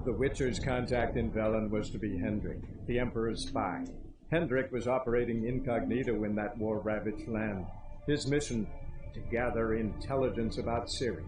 The Witcher's contact in Velen was to be Hendrik, the Emperor's spy. Hendrik was operating incognito in that war-ravaged land. His mission, to gather intelligence about Ciri.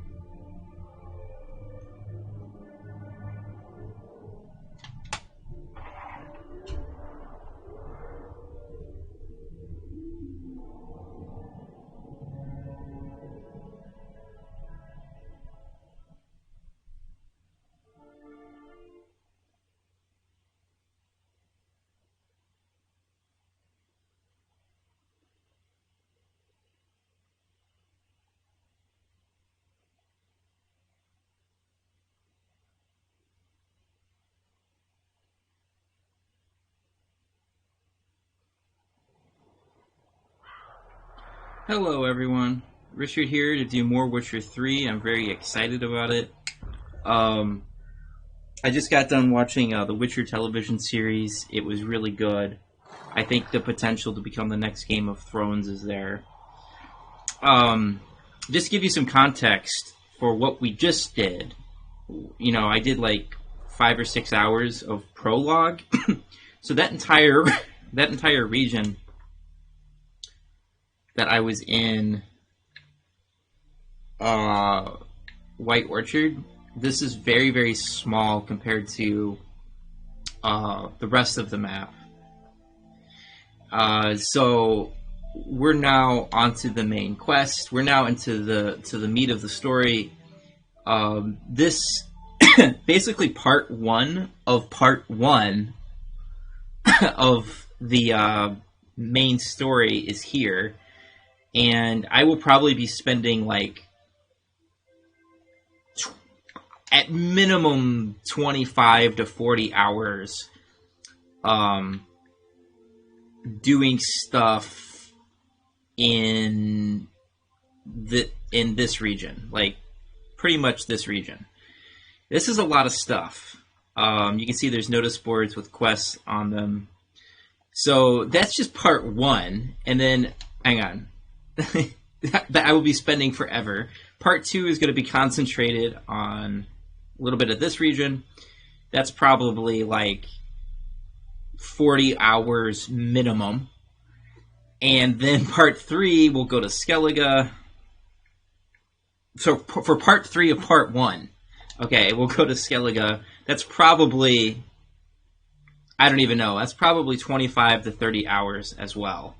Hello everyone, Richard here to do more Witcher 3. I'm very excited about it. I just got done watching the Witcher television series. It was really good. I think the potential to become the next Game of Thrones is there. Just to give you some context for what we just did. You know, I did like 5 or 6 hours of prologue. So that entire region that I was in White Orchard, this is very, very small compared to the rest of the map. So we're now onto the main quest. We're now into the meat of the story. This basically part one of the main story is here. And I will probably be spending, like, at minimum 25 to 40 hours doing stuff in this region. Like, pretty much this region. This is a lot of stuff. You can see there's notice boards with quests on them. So that's just part one. And then, hang on. that I will be spending forever. Part 2 is going to be concentrated on a little bit of this region. That's probably like 40 hours minimum. And then part 3 will go to Skellige. So for part 3 of part 1, okay, we'll go to Skellige. That's probably, I don't even know, that's probably 25 to 30 hours as well.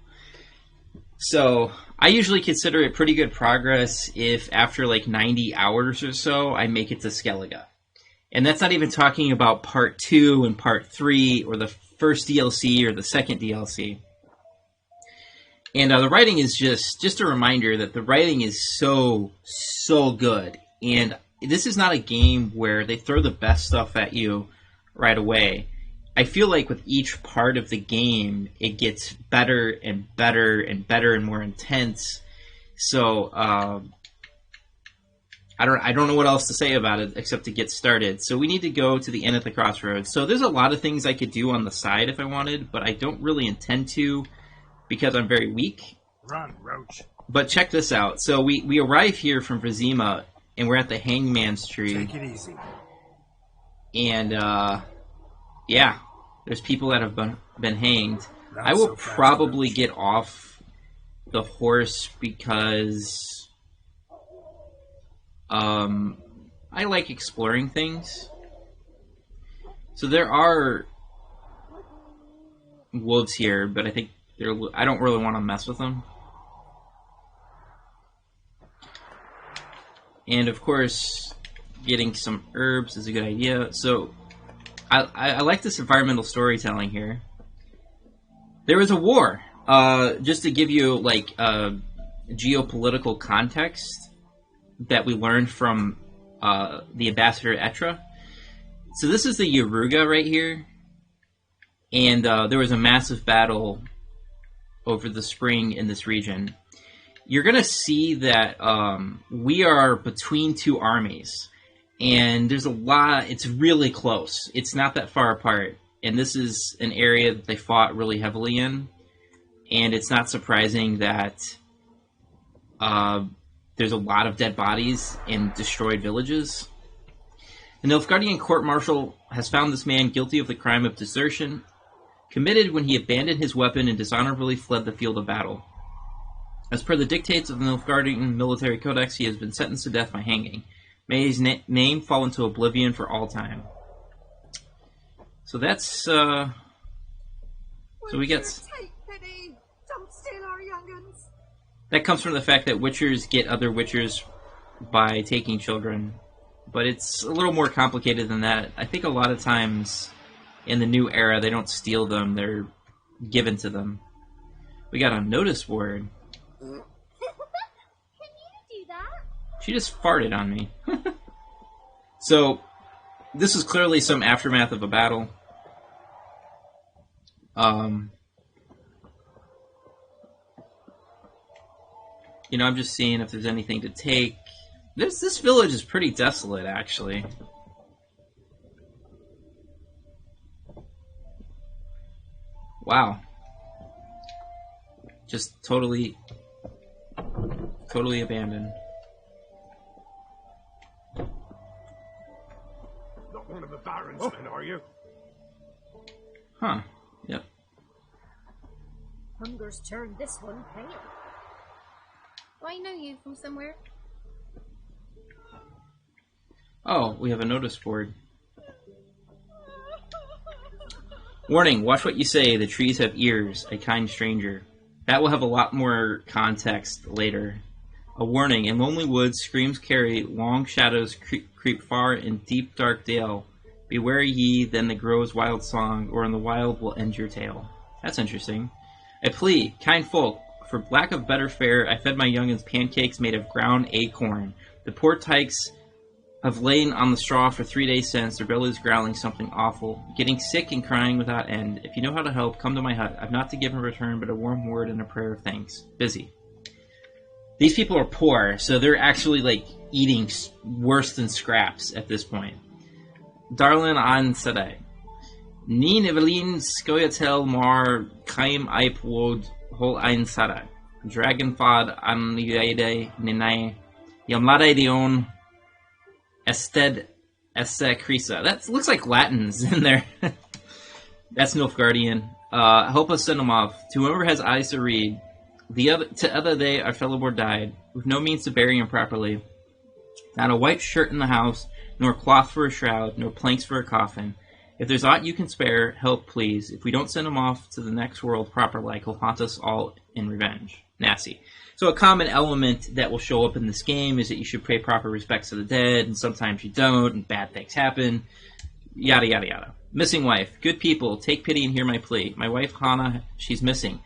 So I usually consider it pretty good progress if after like 90 hours or so I make it to Skellige. And that's not even talking about part 2 and part 3 or the first DLC or the second DLC. And the writing is just a reminder that the writing is so good. And this is not a game where they throw the best stuff at you right away. I feel like with each part of the game, it gets better and better and better and more intense. So I don't know what else to say about it except to get started. So we need to go to the inn at the crossroads. So there's a lot of things I could do on the side if I wanted, but I don't really intend to because I'm very weak. Run, Roach. But check this out. So we arrive here from Vizima, and we're at the Hangman's Tree. Take it easy. And yeah. There's people that have been hanged. Not I will so fast, probably Roach. get off the horse because I like exploring things. So there are wolves here, but I think I don't really want to mess with them. And of course, getting some herbs is a good idea. So I like this environmental storytelling here. There was a war. Just to give you like geopolitical context that we learned from the ambassador Etra. So this is the Yaruga right here, and there was a massive battle over the spring in this region. You're gonna see that we are between two armies. And there's a lot, it's really close. It's not that far apart. And this is an area that they fought really heavily in. And it's not surprising that there's a lot of dead bodies in destroyed villages. The Nilfguardian court-martial has found this man guilty of the crime of desertion, committed when he abandoned his weapon and dishonorably fled the field of battle. As per the dictates of the Nilfgaardian military codex, he has been sentenced to death by hanging. May his name fall into oblivion for all time. So that's, so we get... Take pity. Don't steal our young'uns. That comes from the fact that witchers get other witchers by taking children. But it's a little more complicated than that. I think a lot of times in the new era, they don't steal them, they're given to them. We got a notice board. Can you do that? She just farted on me. So, this is clearly some aftermath of a battle. You know, I'm just seeing if there's anything to take. This village is pretty desolate, actually. Wow. Just totally abandoned. Not one of the Baron's men, are you? Huh. Yep. Hunger's turned this one pale. Do I know you from somewhere? Oh, we have a notice board. Warning, watch what you say. The trees have ears. A kind stranger. That will have a lot more context later. A warning, in lonely woods, screams carry, long shadows creep far in deep dark dale. Beware ye, then the grove's wild song, or in the wild will end your tale. That's interesting. I plea, kind folk, for lack of better fare, I fed my young'uns pancakes made of ground acorn. The poor tykes have lain on the straw for 3 days since, their bellies growling something awful, getting sick and crying without end. If you know how to help, come to my hut. I've not to give in return, but a warm word and a prayer of thanks. Busy. These people are poor, so they're actually, like, eating worse than scraps at this point. Darlin an Sadai. Ni Evelyn Skoyatel mar Kaim Ipe Wod Hol ein Sadai. Dragonfod an Yade Ninai Yamlade Dion Ested Esse Crisa. That looks like Latins in there. That's Nilfguardian. Help us send them off. To whoever has eyes to read. To other day, our fellow boy died, with no means to bury him properly. Not a white shirt in the house, nor cloth for a shroud, nor planks for a coffin. If there's aught you can spare, help please. If we don't send him off to the next world proper like, he'll haunt us all in revenge. Nasty. So a common element that will show up in this game is that you should pay proper respects to the dead, and sometimes you don't, and bad things happen. Yada, yada, yada. Missing wife. Good people, take pity and hear my plea. My wife, Hannah, she's missing.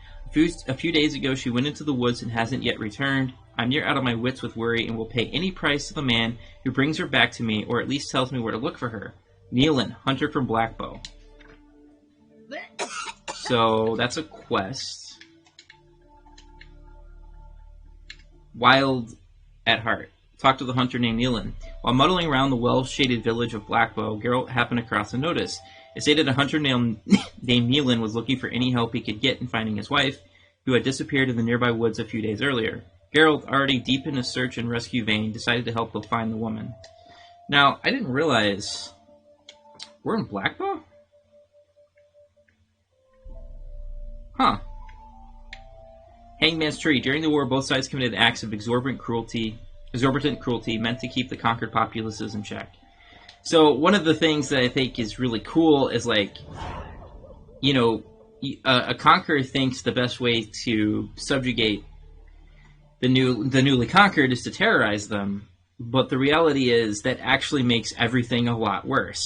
A few days ago, she went into the woods and hasn't yet returned. I'm near out of my wits with worry and will pay any price to the man who brings her back to me, or at least tells me where to look for her. Nealon, hunter from Blackbow. So, that's a quest. Wild at heart. Talk to the hunter named Nealon. While muddling around the well-shaded village of Blackbow, Geralt happened across a notice. It stated a hunter named Nealon was looking for any help he could get in finding his wife, who had disappeared in the nearby woods a few days earlier. Geralt, already deep in his search and rescue vein, decided to help them find the woman. Now, I didn't realize... We're in Blackbow? Huh. Hangman's Tree. During the war, both sides committed acts of exorbitant cruelty meant to keep the conquered populaces in check. So one of the things that I think is really cool is, like, you know, a conqueror thinks the best way to subjugate the newly conquered is to terrorize them, but the reality is that actually makes everything a lot worse.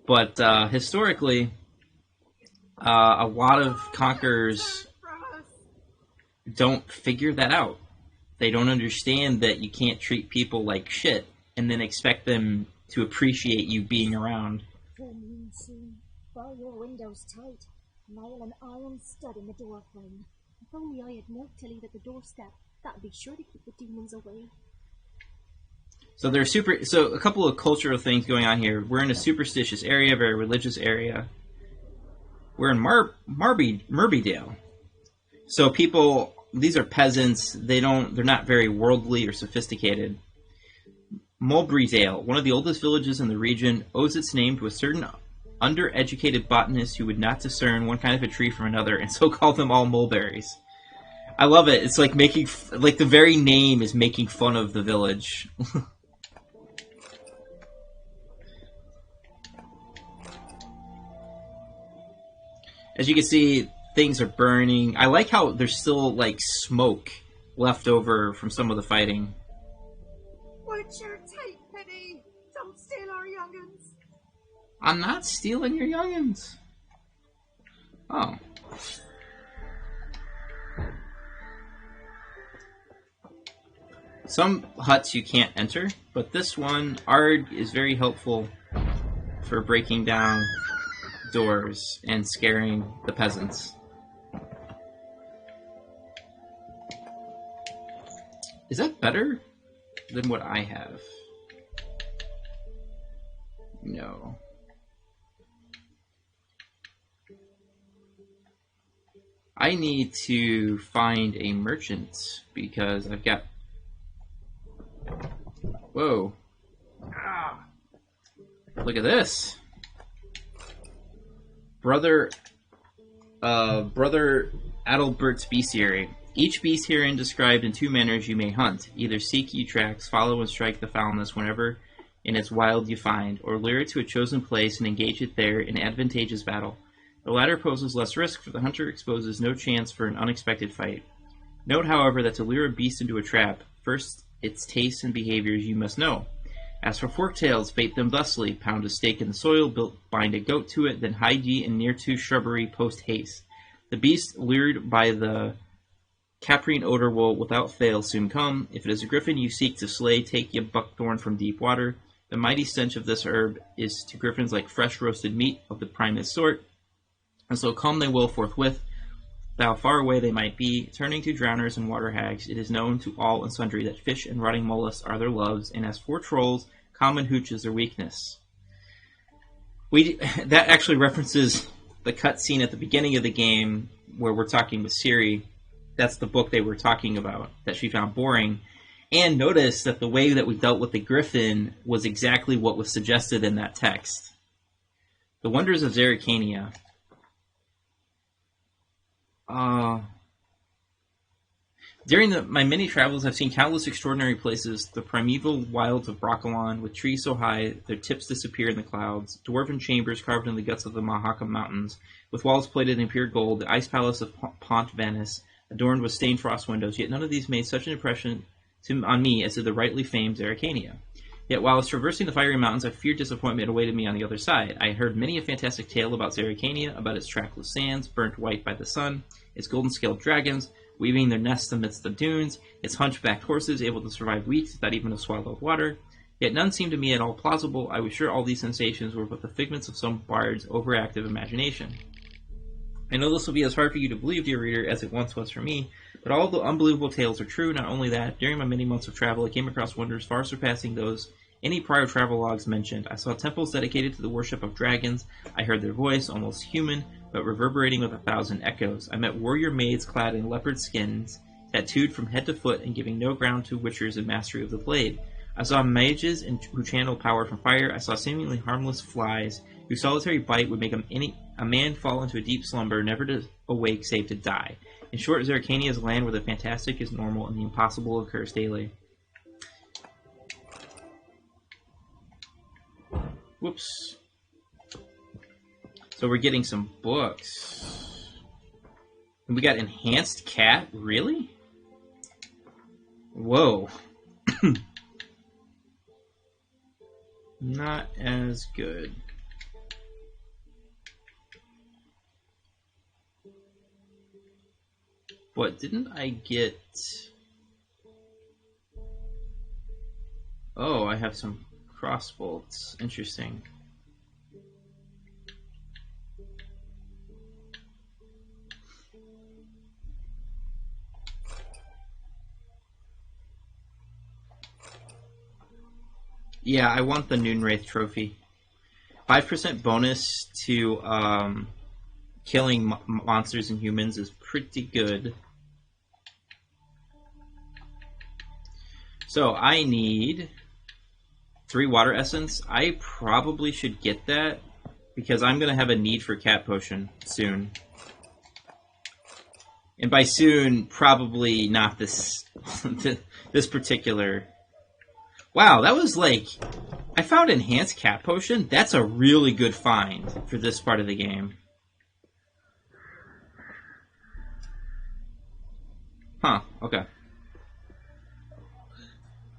But historically, a lot of conquerors don't figure that out. They don't understand that you can't treat people like shit and then expect them to appreciate you being around. Full moon soon. Bar your windows tight. Nail an iron stud in the door frame. If only I had milk to leave at the doorstep, that'd be sure to keep the demons away. So a couple of cultural things going on here. We're in a superstitious area, very religious area. We're in Murbydale. So people, these are peasants. They're not very worldly or sophisticated. Mulbreedale, one of the oldest villages in the region, owes its name to a certain undereducated botanist who would not discern one kind of a tree from another, and so called them all mulberries. I love it. It's like making, like the very name is making fun of the village. As you can see, things are burning. I like how there's still like smoke left over from some of the fighting. What's your take, Penny? Don't steal our young'uns. I'm not stealing your youngins. Oh. Some huts you can't enter, but this one, Ard, is very helpful for breaking down doors and scaring the peasants. Is that better than what I have? No. I need to find a merchant because I've got... Whoa. Ah. Look at this. Brother Adalbert's bestiary. Each beast herein described in two manners you may hunt. Either seek ye tracks, follow and strike the foulness whenever in its wild you find, or lure it to a chosen place and engage it there in advantageous battle. The latter poses less risk, for the hunter exposes no chance for an unexpected fight. Note, however, that to lure a beast into a trap, first its tastes and behaviors you must know. As for fork-tails, bait them thusly: pound a stake in the soil, bind a goat to it, then hide ye in near to shrubbery post-haste. The beast lured by the caprine odor will without fail soon come. If it is a griffin you seek to slay, take ye buckthorn from deep water. The mighty stench of this herb is to griffins like fresh roasted meat of the primest sort, and so come they will forthwith, though far away they might be. Turning to drowners and water hags, it is known to all and sundry that fish and rotting mollusks are their loves, and as for trolls, common hooch is their weakness. That actually references the cutscene at the beginning of the game where we're talking with Ciri. That's the book they were talking about that she found boring. And notice that the way that we dealt with the griffin was exactly what was suggested in that text. The Wonders of Zerrikania. During my many travels, I've seen countless extraordinary places. The primeval wilds of Broccolon, with trees so high their tips disappear in the clouds. Dwarven chambers carved in the guts of the Mahakam Mountains, with walls plated in pure gold. The ice palace of Pont Venice, adorned with stained frost windows. Yet none of these made such an impression on me as did the rightly famed Zerrikania. Yet while I was traversing the fiery mountains, I feared disappointment awaited me on the other side. I had heard many a fantastic tale about Zerrikania, about its trackless sands, burnt white by the sun, its golden-scaled dragons, weaving their nests amidst the dunes, its hunchbacked horses able to survive weeks without even a swallow of water. Yet none seemed to me at all plausible. I was sure all these sensations were but the figments of some bard's overactive imagination. I know this will be as hard for you to believe, dear reader, as it once was for me, but all the unbelievable tales are true. Not only that, during my many months of travel, I came across wonders far surpassing those any prior travelogues mentioned. I saw temples dedicated to the worship of dragons. I heard their voice, almost human, but reverberating with 1,000 echoes. I met warrior maids clad in leopard skins, tattooed from head to foot and giving no ground to witchers in mastery of the blade. I saw mages who channeled power from fire. I saw seemingly harmless flies whose solitary bite would make a man fall into a deep slumber, never to awake save to die. In short, Zerrikania is a land where the fantastic is normal and the impossible occurs daily. Whoops. So we're getting some books. And we got Enhanced Cat? Really? Whoa. Not as good. But didn't I get... Oh, I have some crossbolts. Interesting. Yeah, I want the Noonwraith trophy. 5% bonus to killing monsters and humans is pretty good. So I need 3 water essence. I probably should get that because I'm going to have a need for cat potion soon. And by soon, probably not this this particular... Wow, that was like... I found enhanced cat potion. That's a really good find for this part of the game. Huh, okay.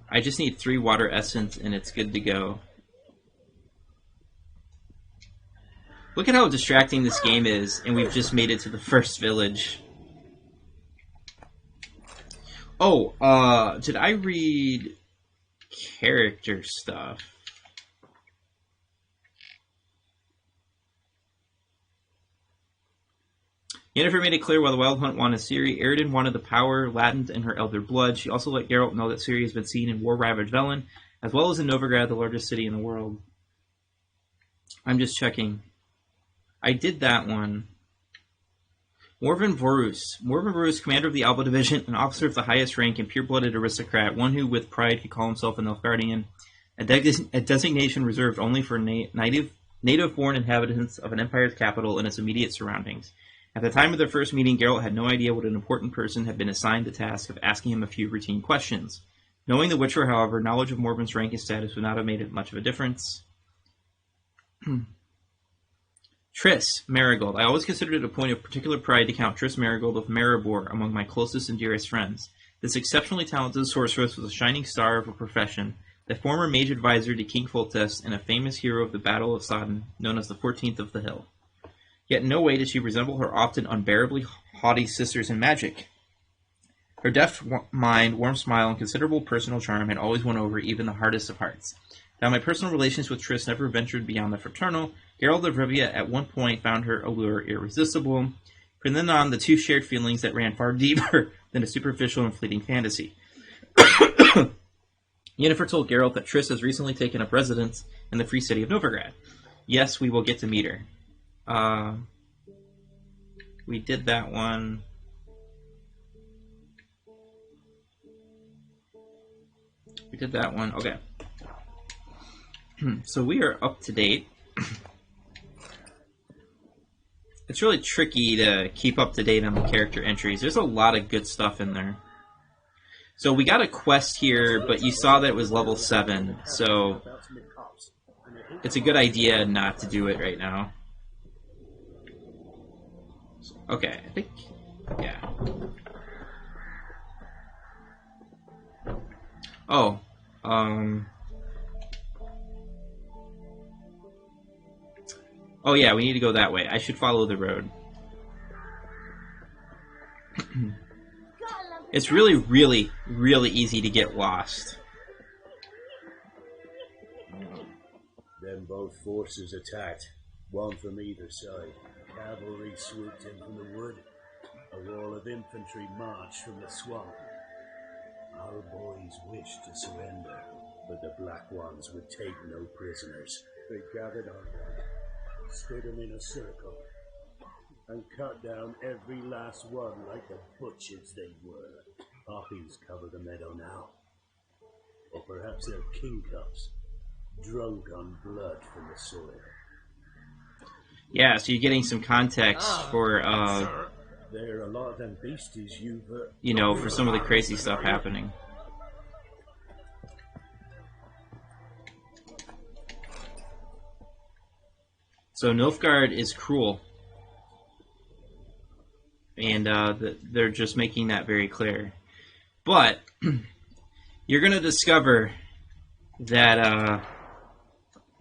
I just need 3 water essence and it's good to go. Look at how distracting this game is, and we've just made it to the first village. Oh, did I read character stuff? Yennefer made it clear while the Wild Hunt wanted Ciri, Eridan wanted the power latent in her elder blood. She also let Geralt know that Ciri has been seen in war-ravaged Velen, as well as in Novigrad, the largest city in the world. I'm just checking. I did that one. Morven Vorus. Morven Vorus, commander of the Alba Division, an officer of the highest rank and pure-blooded aristocrat, one who with pride could call himself a Nilfguardian, a designation reserved only for native-born inhabitants of an empire's capital and its immediate surroundings. At the time of their first meeting, Geralt had no idea what an important person had been assigned the task of asking him a few routine questions. Knowing the Witcher, however, knowledge of Morven's rank and status would not have made it much of a difference. Triss Marigold. I always considered it a point of particular pride to count Triss Marigold of Maribor among my closest and dearest friends. This exceptionally talented sorceress was a shining star of her profession, the former mage advisor to King Foltest and a famous hero of the Battle of Sodden, known as the 14th of the Hill. Yet in no way did she resemble her often unbearably haughty sisters in magic. Her deft mind, warm smile, and considerable personal charm had always won over even the hardest of hearts. Now, my personal relations with Triss never ventured beyond the fraternal. Geralt of Rivia at one point found her allure irresistible. From then on, the two shared feelings that ran far deeper than a superficial and fleeting fantasy. Yennefer told Geralt that Triss has recently taken up residence in the free city of Novigrad. Yes, we will get to meet her. We did that one. We did that one. Okay. So we are up to date. It's really tricky to keep up to date on the character entries. There's a lot of good stuff in there. So we got a quest here, but you saw that it was level 7, so it's a good idea not to do it right now. Okay, I think, yeah. Oh, oh yeah, we need to go that way. I should follow the road. It's really, really, really easy to get lost. Then both forces attacked, one from either side. Cavalry swooped in from the wood. A wall of infantry marched from the swamp. Our boys wished to surrender, but the Black Ones would take no prisoners. They gathered on them, stood them in a circle, and cut down every last one like the butchers they were. Poppies cover the meadow now. Or perhaps they're kingcups, drunk on blood from the soil. Yeah, so you're getting some context for, there are a lot of them beasties you've... you know, for some of the crazy stuff happening. So Nilfgaard is cruel. And they're just making that very clear. But you're going to discover that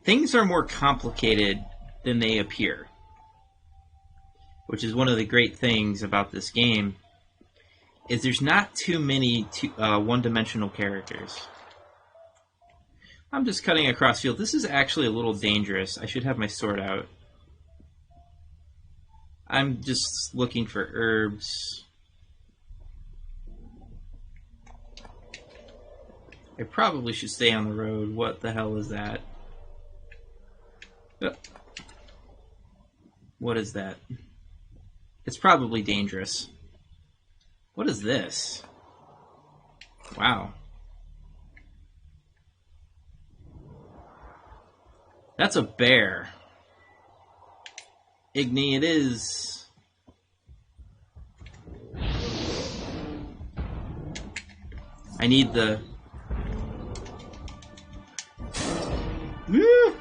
things are more complicated than they appear. Which is one of the great things about this game, is there's not too many one-dimensional characters. I'm just cutting across field. This is actually a little dangerous. I should have my sword out. I'm just looking for herbs. I probably should stay on the road. What the hell is that? What is that? It's probably dangerous. What is this? Wow. That's a bear. Igni it is. I need the... Woo!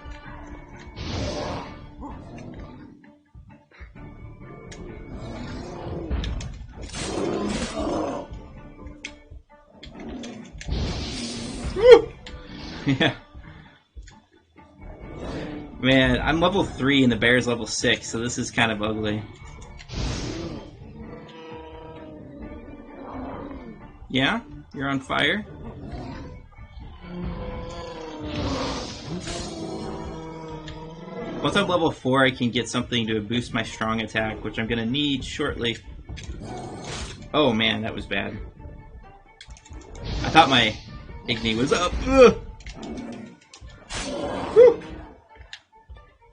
Yeah. Man, I'm level 3 and the bear's level 6, so this is kind of ugly. Yeah? You're on fire? Once I'm level 4, I can get something to boost my strong attack, which I'm going to need shortly. Oh man, that was bad. I thought my Igni was up. Ugh. Whew.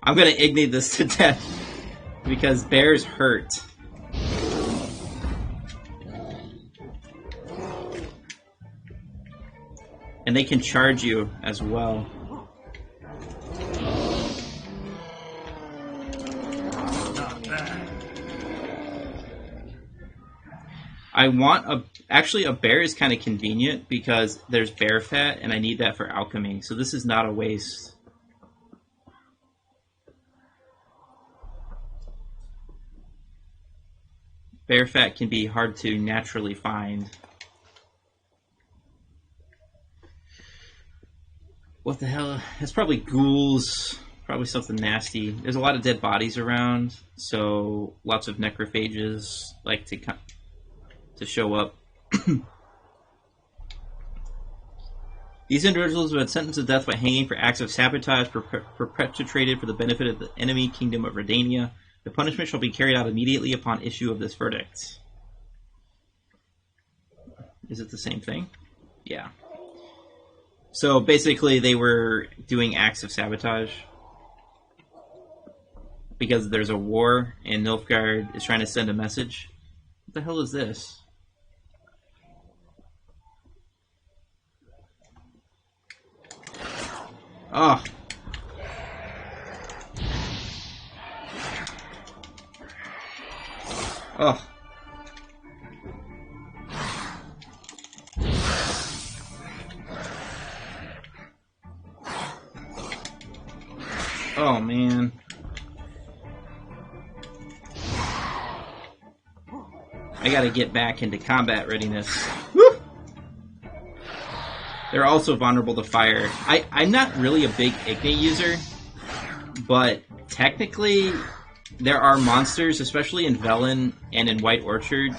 I'm gonna Igni this to death because bears hurt. And they can charge you as well. I want actually a bear is kind of convenient because there's bear fat and I need that for alchemy. So this is not a waste. Bear fat can be hard to naturally find. What the hell? It's probably ghouls. Probably something nasty. There's a lot of dead bodies around, so lots of necrophages like to show up. These individuals have been sentenced to death by hanging for acts of sabotage perpetrated for the benefit of the enemy kingdom of Redania. The punishment shall be carried out immediately upon issue of this verdict. Is it the same thing? Yeah. So basically they were doing acts of sabotage because there's a war and Nilfgaard is trying to send a message. What the hell is this? Oh. Oh. Oh, man. I gotta get back into combat readiness. Woo! They're also vulnerable to fire. I'm not really a big Igni user, but technically there are monsters, especially in Velen and in White Orchard.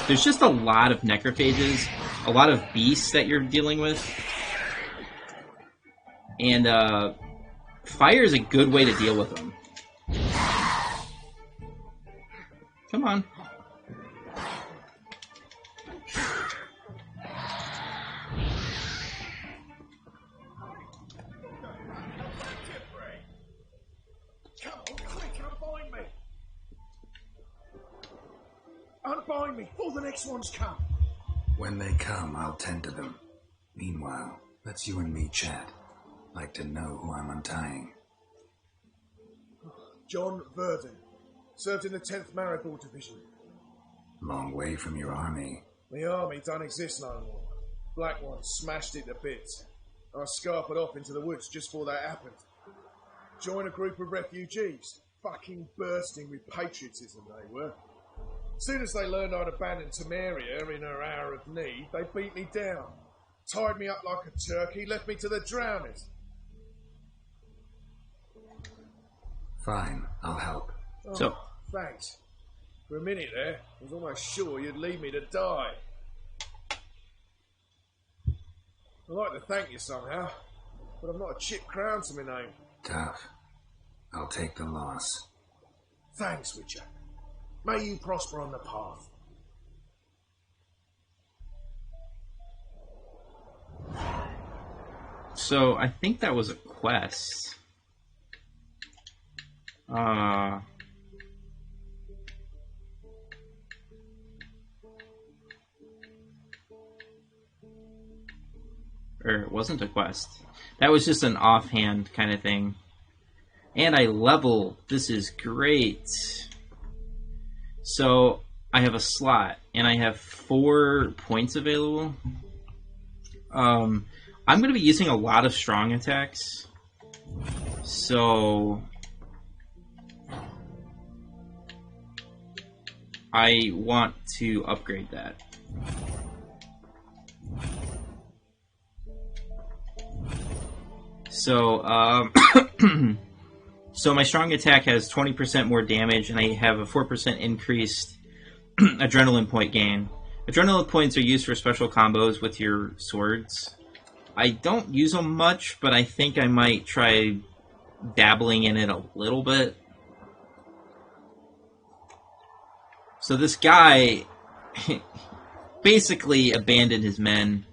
There's just a lot of necrophages, a lot of beasts that you're dealing with. And fire is a good way to deal with them. Come on. Unbind me before the next ones come. When they come, I'll tend to them. Meanwhile, let's you and me chat. Like to know who I'm untying. John Verdon. Served in the 10th Maribor Division. Long way from your army. The army don't exist no more. Black Ones smashed it to bits. I scarpered off into the woods just before that happened. Joined a group of refugees. Fucking bursting with patriotism they were. Soon as they learned I'd abandoned Temeria in her hour of need, they beat me down. Tied me up like a turkey, left me to the drowners. Fine, I'll help. Oh, So, thanks. For a minute there, I was almost sure you'd leave me to die. I'd like to thank you somehow, but I've not a chip crown to my name. Tough. I'll take the loss. Thanks, Witcher. May you prosper on the path. so I think that was a quest. Or it wasn't a quest. That was just an offhand kind of thing. And I level. This is great. So I have a slot, and I have 4 points available. I'm going to be using a lot of strong attacks. So I want to upgrade that. So, so my strong attack has 20% more damage, and I have a 4% increased adrenaline point gain. Adrenaline points are used for special combos with your swords. I don't use them much, but I think I might try dabbling in it a little bit. So this guy basically abandoned his men,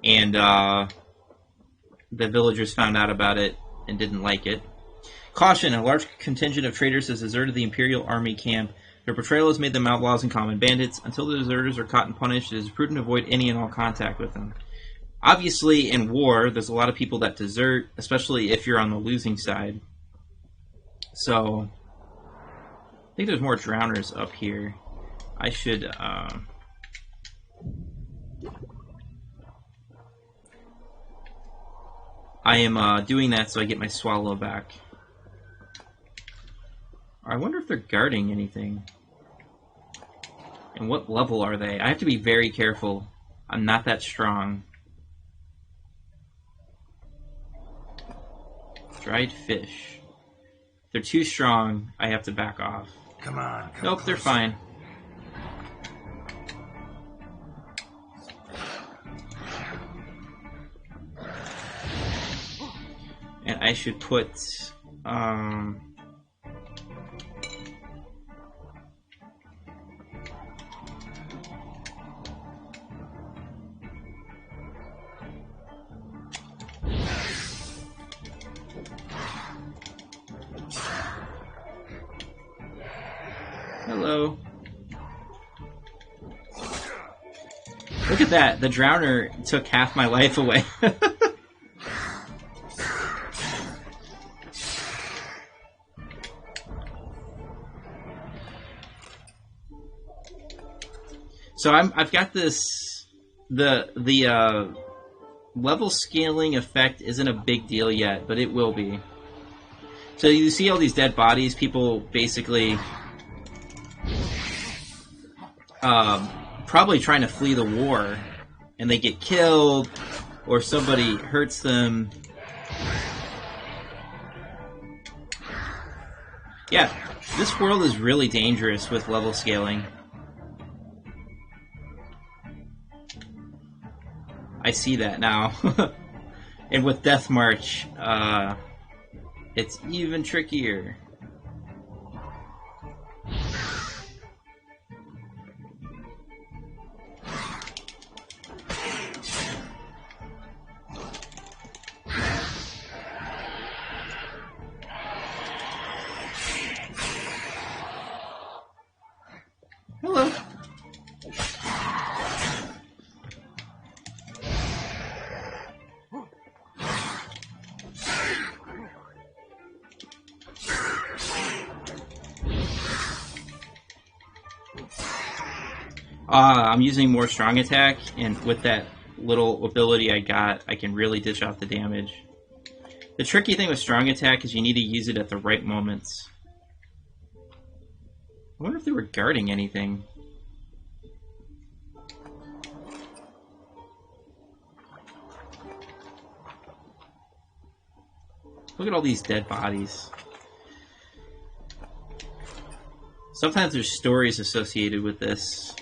and the villagers found out about it and didn't like it. Caution, a large contingent of traitors has deserted the Imperial Army camp. Their betrayal has made them outlaws and common bandits. Until the deserters are caught and punished, it is prudent to avoid any and all contact with them. Obviously, in war, there's a lot of people that desert, especially if you're on the losing side. So, I think there's more drowners up here. I should, I am doing that so I get my swallow back. I wonder if they're guarding anything. And what level are they? I have to be very careful. I'm not that strong. Dried fish. If they're too strong, I have to back off. Come on. Nope, they're fine. And I should put, hello. Look at that. The drowner took half my life away. So I've got this, the level scaling effect isn't a big deal yet, but it will be. So you see all these dead bodies, people basically probably trying to flee the war, and they get killed, or somebody hurts them. Yeah, this world is really dangerous with level scaling. I see that now. And with Death March, it's even trickier. Hello. I'm using more strong attack, and with that little ability I got, I can really dish out the damage. The tricky thing with strong attack is you need to use it at the right moments. I wonder if they were guarding anything. Look at all these dead bodies. Sometimes there's stories associated with this.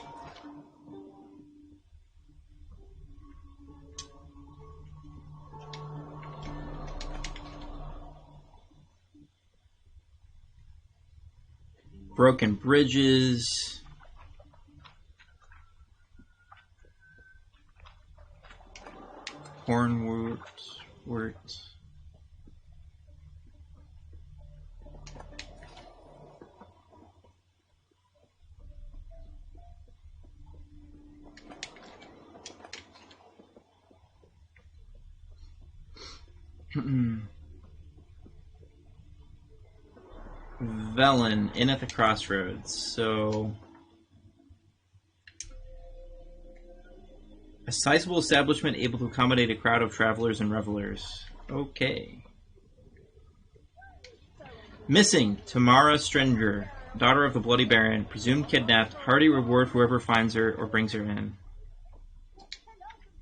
Broken bridges. Hornwort. Velen, Inn at the Crossroads. So, a sizable establishment able to accommodate a crowd of travelers and revelers. Okay. Missing, Tamara Strenger, daughter of the Bloody Baron, presumed kidnapped. Hearty reward whoever finds her or brings her in.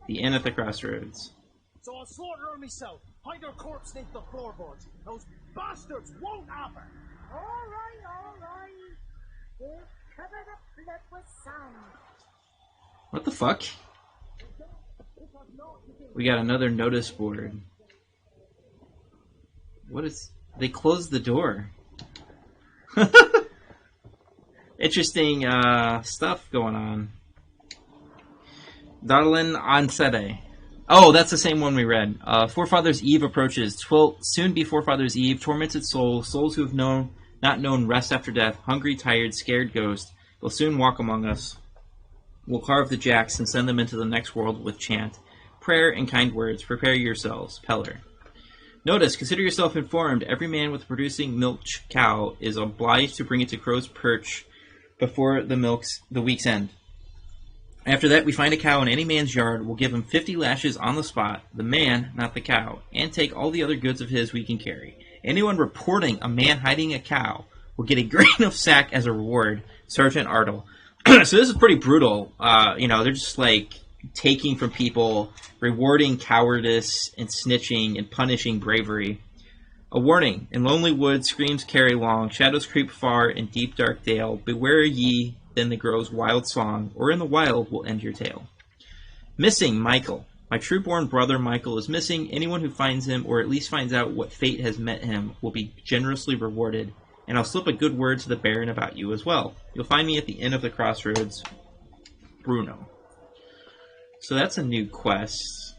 The Inn at the Crossroads. So I'll slaughter her myself. Hide her corpse beneath the floorboards. Those bastards won't have her. All right. We'll cover the blood with sand. What the fuck? We got another notice board. What is... They closed the door. Interesting stuff going on. Darlin Ansede. Oh, that's the same one we read. Forefathers' Eve approaches. 'Twill soon be Forefathers' Eve. Tormented souls who have not known rest after death, hungry, tired, scared ghosts, will soon walk among us. We'll carve the jacks and send them into the next world with chant, prayer, and kind words. Prepare yourselves. Peller. Notice, consider yourself informed. Every man with a producing milk cow is obliged to bring it to Crow's Perch before the week's end. After that, we find a cow in any man's yard. We'll give him 50 lashes on the spot, the man, not the cow, and take all the other goods of his we can carry. Anyone reporting a man hiding a cow will get a grain of sack as a reward. Sergeant Ardle. So this is pretty brutal. They're just like taking from people, rewarding cowardice and snitching and punishing bravery. A warning. In lonely woods, screams carry long. Shadows creep far in deep dark dale. Beware ye, then the grows wild song, or in the wild will end your tale. Missing, Michael. My true-born brother Michael is missing. Anyone who finds him, or at least finds out what fate has met him, will be generously rewarded. And I'll slip a good word to the Baron about you as well. You'll find me at the Inn of the Crossroads, Bruno. So that's a new quest.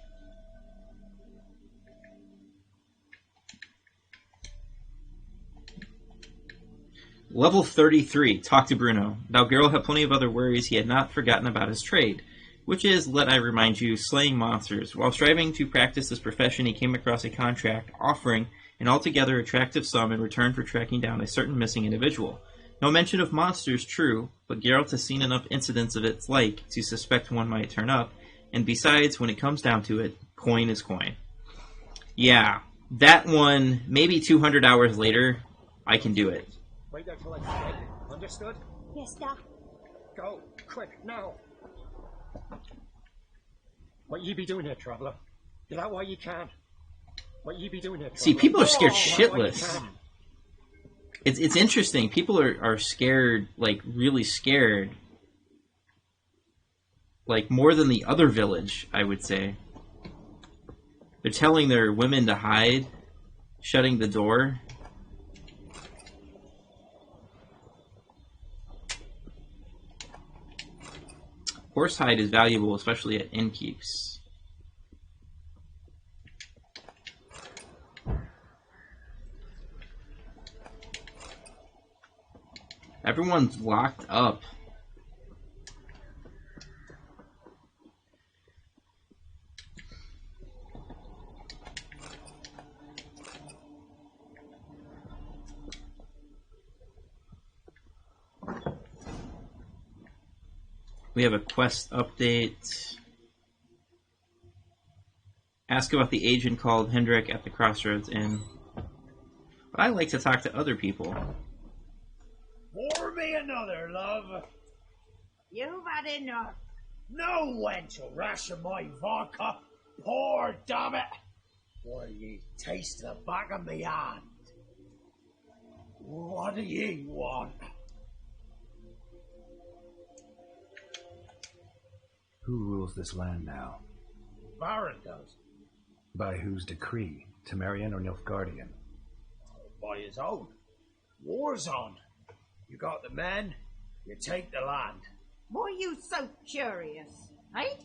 Level 33, talk to Bruno. Thou girl had plenty of other worries. He had not forgotten about his trade, which is, let I remind you, slaying monsters. While striving to practice this profession, he came across a contract offering an altogether attractive sum in return for tracking down a certain missing individual. No mention of monsters, true, but Geralt has seen enough incidents of its like to suspect one might turn up, and besides, when it comes down to it, coin is coin. Yeah, that one, maybe 200 hours later, I can do it. Wait there till I get it. Understood? Yes, Doc. Go, quick, now. What ye be doing here, traveller? Get out while you can. What ye be doing here, traveller? See, people are scared Get out while you shitless. can. It's interesting. People are scared, like, really scared. Like, more than the other village, I would say. They're telling their women to hide, shutting the door. Horsehide is valuable, especially at innkeeps. Everyone's locked up. We have a quest update. Ask about the agent called Hendrik at the Crossroads Inn. But I like to talk to other people. Pour me another, love. You've had enough. No one to ration my vodka. Pour, damn it. While ye taste the back of me hand. What do ye want? Who rules this land now? Baron does. By whose decree? Temerian or Nilfguardian? By his own. War's on. You got the men, you take the land. Why are you so curious, eh?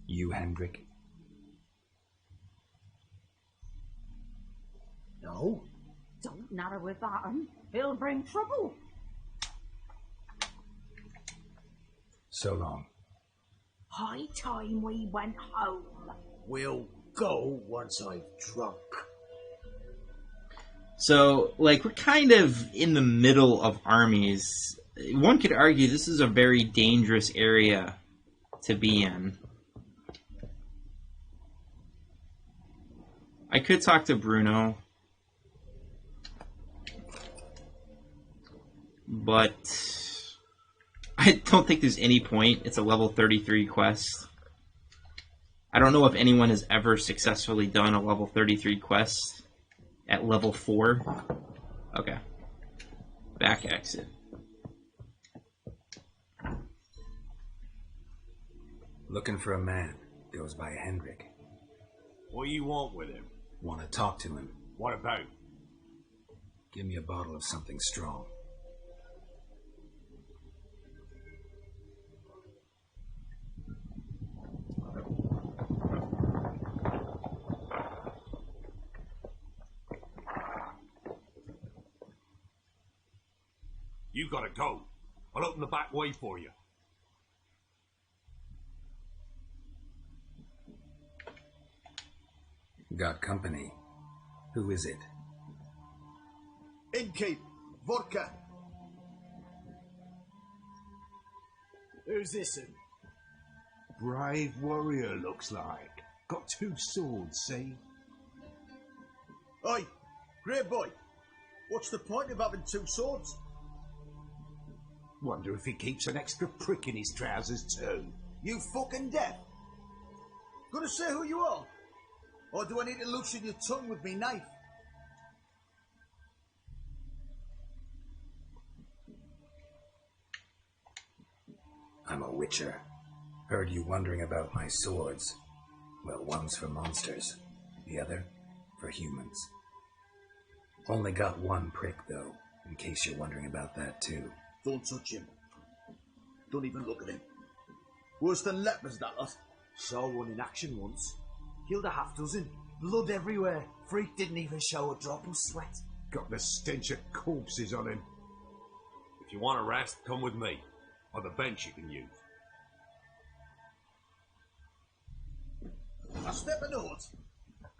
You, Hendrik? No? Don't natter with that, he'll bring trouble. So long. High time we went home. We'll go once I've drunk. So, like, we're kind of in the middle of armies. One could argue this is a very dangerous area to be in. I could talk to Bruno, but I don't think there's any point. It's a level 33 quest. I don't know if anyone has ever successfully done a level 33 quest at level 4. Okay. Back exit. Looking for a man. Goes by Hendrik. What do you want with him? Want to talk to him. What about? Give me a bottle of something strong. You gotta go. I'll open the back way for you. Got company. Who is it? Innkeep, vodka. Who's this in? Brave warrior, looks like. Got 2 swords, see? Oi, great boy. What's the point of having 2 swords? Wonder if he keeps an extra prick in his trousers too. You fucking deaf. Gonna say who you are? Or do I need to loosen your tongue with me knife? I'm a witcher. Heard you wondering about my swords. Well, one's for monsters, the other for humans. Only got 1 prick, though, in case you're wondering about that, too. Don't touch him. Don't even look at him. Worse than lepers, that lot. Saw one in action once. Killed a half dozen. Blood everywhere. Freak didn't even show a drop of sweat. Got the stench of corpses on him. If you want a rest, come with me. On the bench you can use. I step a note,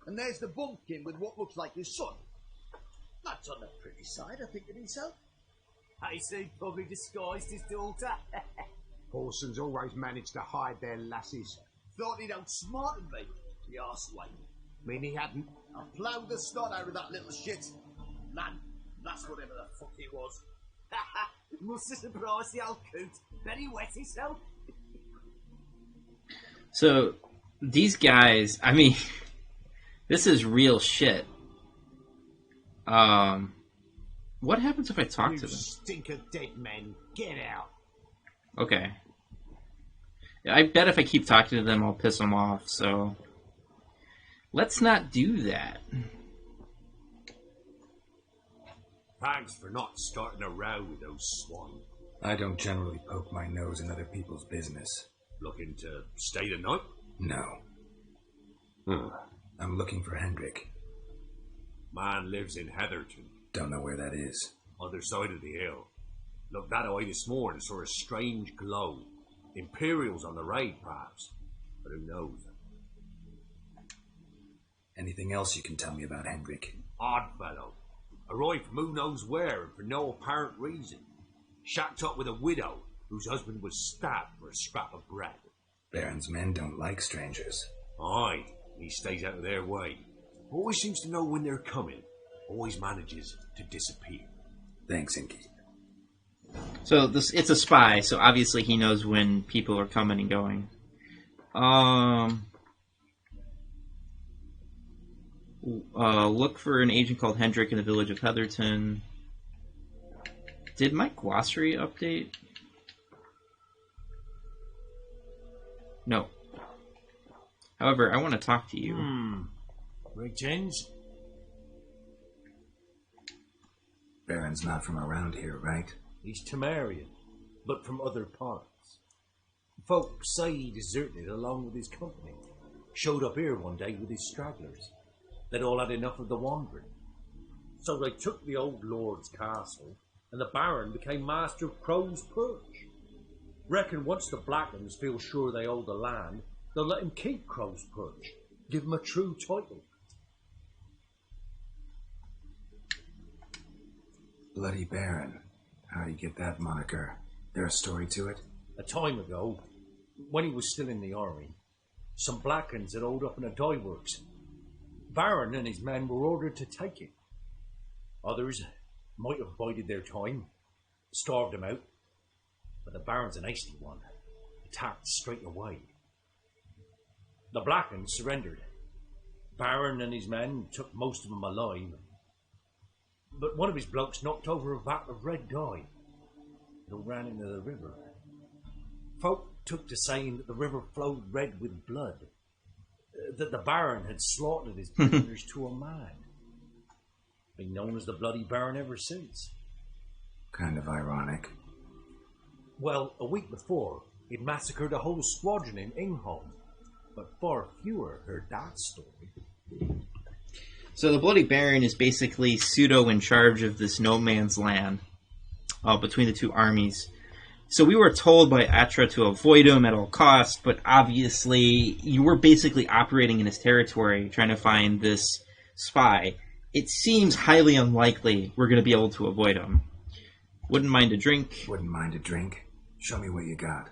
and there's the bumpkin with what looks like his son. That's on the pretty side, I think, of himself. I see, probably disguised his daughter. Horsons always manage to hide their lasses. Thought he'd outsmarted me, the arseway. Mean he hadn't? I ploughed the snot out of that little shit. Man, that's whatever the fuck he was. Must have surprised the old coot. Very wet himself. So, these guys, I mean, this is real shit. What happens if I talk to them? You stink of dead men. Get out. Okay. I bet if I keep talking to them, I'll piss them off, so... Let's not do that. Thanks for not starting a row with those swine. I don't generally poke my nose in other people's business. Looking to stay the night? No. I'm looking for Hendrik. Man lives in Heatherton. Don't know where that is. Other side of the hill. Looked that away this morning, saw a strange glow. Imperials on the raid, perhaps. But who knows? Anything else you can tell me about Hendrik? Odd fellow. Arrived from who knows where and for no apparent reason. Shacked up with a widow whose husband was stabbed for a scrap of bread. Baron's men don't like strangers. Aye, he stays out of their way. Always seems to know when they're coming. Always manages to disappear. Thanks, Inky. So it's a spy, so obviously he knows when people are coming and going. Look for an agent called Hendrik in the village of Heatherton. Did my glossary update? No. However, I want to talk to you. Greetings. Baron's not from around here, right? He's Temerian, but from other parts. Folks say he deserted along with his company. Showed up here one day with his stragglers. They'd all had enough of the wandering. So they took the old lord's castle, and the Baron became master of Crow's Perch. Reckon once the Blackens feel sure they hold the land, they'll let him keep Crow's Perch. Give him a true title. Bloody Baron. How do you get that moniker? There a story to it? A time ago, when he was still in the army, some Blackens had holed up in a dye works. Baron and his men were ordered to take it. Others might have bided their time, starved him out, but the Baron's an hasty one, attacked straight away. The Blackens surrendered. Baron and his men took most of them alive, but one of his blokes knocked over a vat of red dye that ran into the river. Folk took to saying that the river flowed red with blood, that the Baron had slaughtered his prisoners to a man. Been known as the Bloody Baron ever since. Kind of ironic. Well, a week before, he'd massacred a whole squadron in Ingholm, but far fewer heard that story. So the Bloody Baron is basically pseudo in charge of this no man's land between the two armies. So we were told by Atra to avoid him at all costs, but obviously you were basically operating in his territory, trying to find this spy. It seems highly unlikely we're going to be able to avoid him. Wouldn't mind a drink. Wouldn't mind a drink. Show me what you got.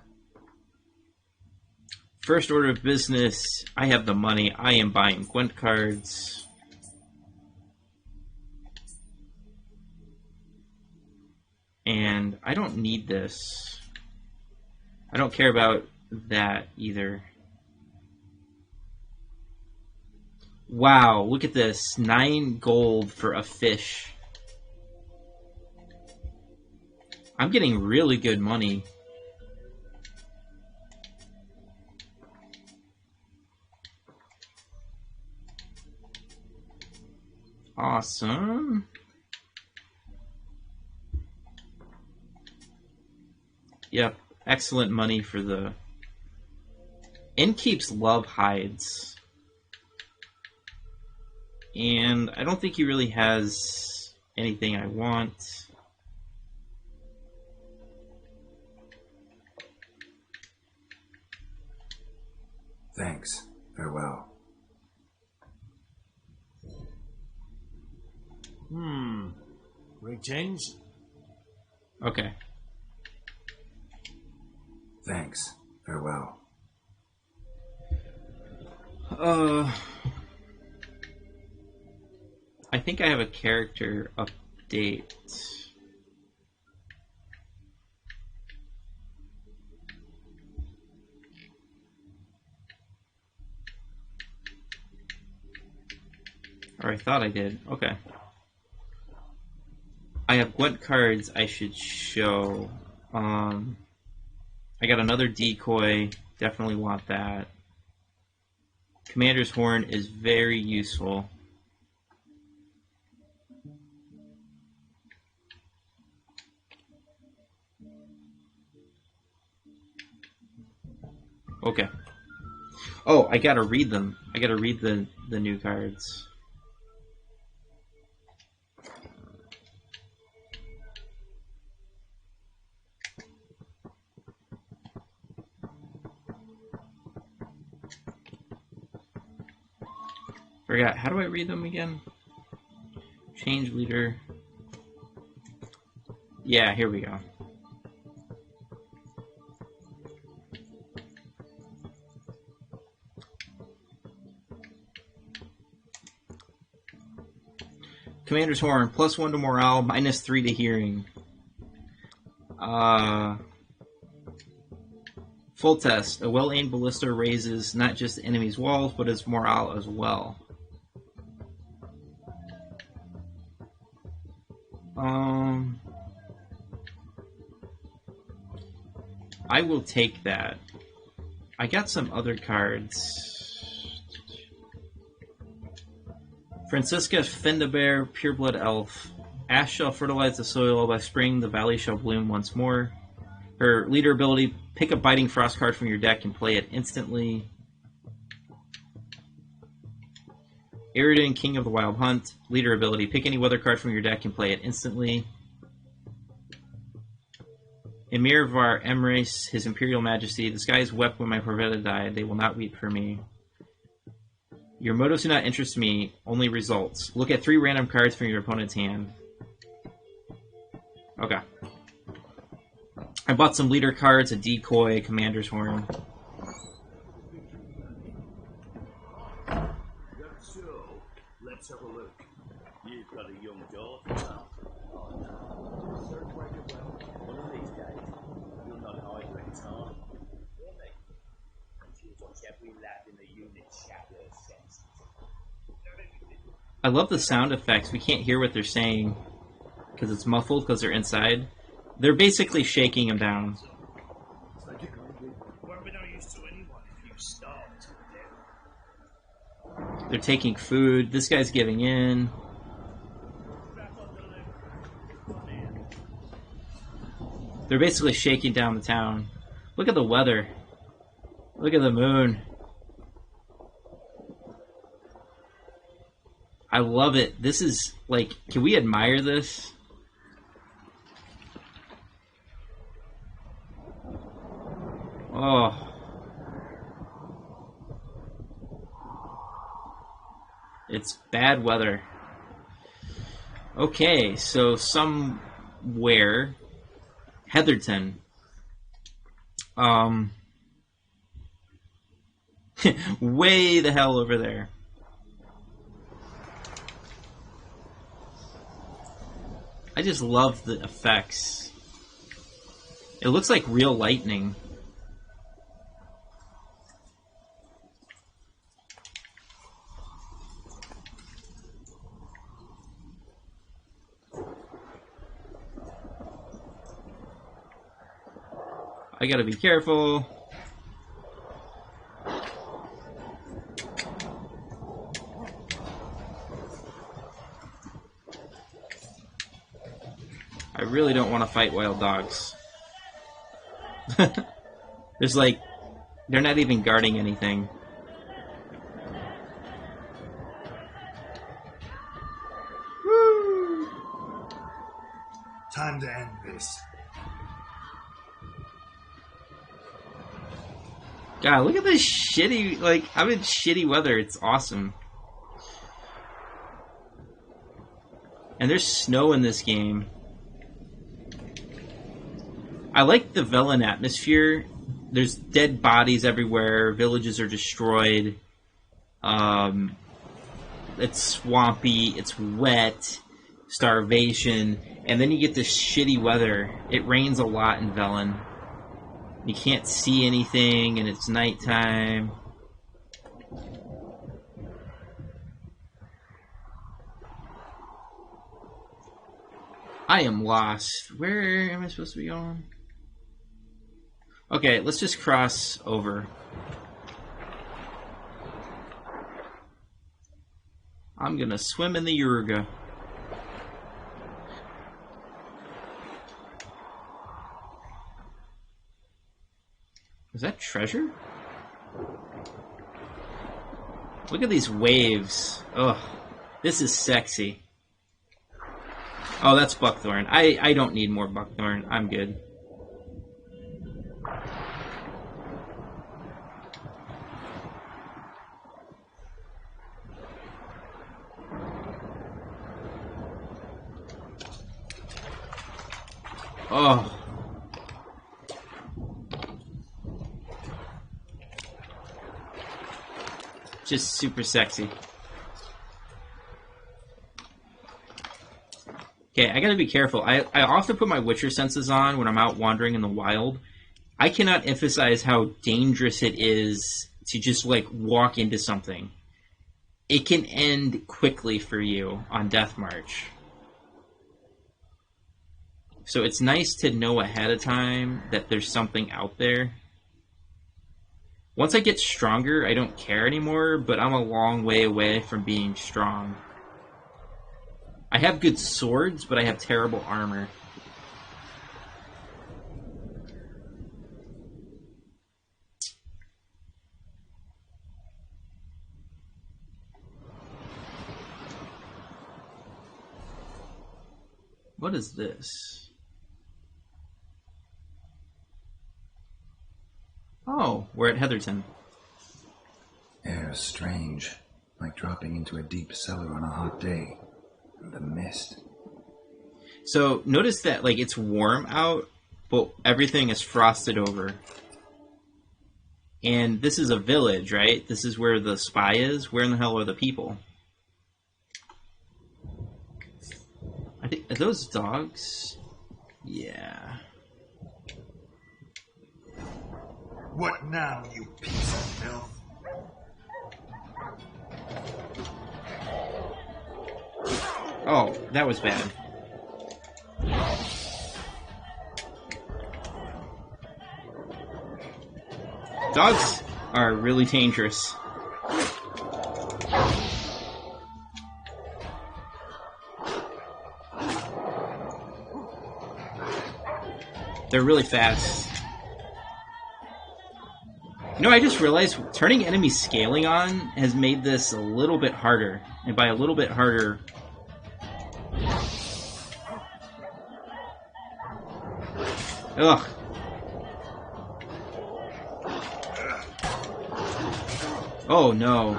First order of business, I have the money. I am buying Gwent cards. And I don't need this. I don't care about that either. Wow, look at this. 9 gold for a fish. I'm getting really good money. Awesome. Yep, excellent money for the... Innkeep's love hides. And I don't think he really has anything I want. Thanks. Farewell. Greetings. Okay. Thanks. Farewell. I think I have a character update. Or I thought I did. Okay. I have Gwent cards I should show. I got another decoy. Definitely want that. Commander's Horn is very useful. Okay. Oh, I gotta read them. I gotta read the new cards. Forgot. How do I read them again? Change leader. Yeah, here we go. Commander's Horn, +1 to morale, -3 to hearing. Full test. A well-aimed ballista raises not just the enemy's walls, but its morale as well. I will take that. I got some other cards. Francisca Fendabear, Pureblood Elf. Ash shall fertilize the soil. By spring, the valley shall bloom once more. Her leader ability, pick a Biting Frost card from your deck and play it instantly. Iridan, King of the Wild Hunt. Leader ability, pick any weather card from your deck and play it instantly. Emir Var Emrace, His Imperial Majesty. The skies wept when my Corvetta died. They will not weep for me. Your motives do not interest me, only results. Look at 3 random cards from your opponent's hand. Okay. I bought some leader cards, a decoy, a commander's horn. So, let's have a look. You've got a young daughter now. Oh, no. Search where you will. One of these days, you'll not hide your time. Really? And she'll watch every lad in the unit shatter her senses. I love the sound effects. We can't hear what they're saying because it's muffled because they're inside. They're basically shaking him down. Won't be no use to anyone if you starve to death. They're taking food. This guy's giving in. They're basically shaking down the town. Look at the weather. Look at the moon. I love it. This is, like, can we admire this? Oh. It's bad weather. Okay, so somewhere... Heatherton. Way the hell over there. I just love the effects. It looks like real lightning. I gotta be careful. I really don't want to fight wild dogs. There's like, they're not even guarding anything. Woo! Time to end this. God, look at this shitty, like, I'm in shitty weather. It's awesome. And there's snow in this game. I like the Velen atmosphere. There's dead bodies everywhere. Villages are destroyed. It's swampy. It's wet. Starvation. And then you get this shitty weather. It rains a lot in Velen. You can't see anything, and it's nighttime. I am lost. Where am I supposed to be going? Okay, let's just cross over. I'm gonna swim in the Urga. Is that treasure? Look at these waves. Ugh. This is sexy. Oh, that's buckthorn. I don't need more buckthorn. I'm good. Oh. Just super sexy. Okay, I gotta be careful. I often put my Witcher senses on when I'm out wandering in the wild. I cannot emphasize how dangerous it is to just, like, walk into something. It can end quickly for you on Death March. So it's nice to know ahead of time that there's something out there. Once I get stronger, I don't care anymore, but I'm a long way away from being strong. I have good swords, but I have terrible armor. What is this? Oh, we're at Heatherton. Air is strange, like dropping into a deep cellar on a hot day. The mist. So notice that like it's warm out, but everything is frosted over. And this is a village, right? This is where the spy is. Where in the hell are the people? I think, are those dogs? Yeah. What now, you piece of filth? Oh, that was bad. Dogs are really dangerous. They're really fast. You know, I just realized turning enemy scaling on has made this a little bit harder. And by a little bit harder... Ugh. Oh no.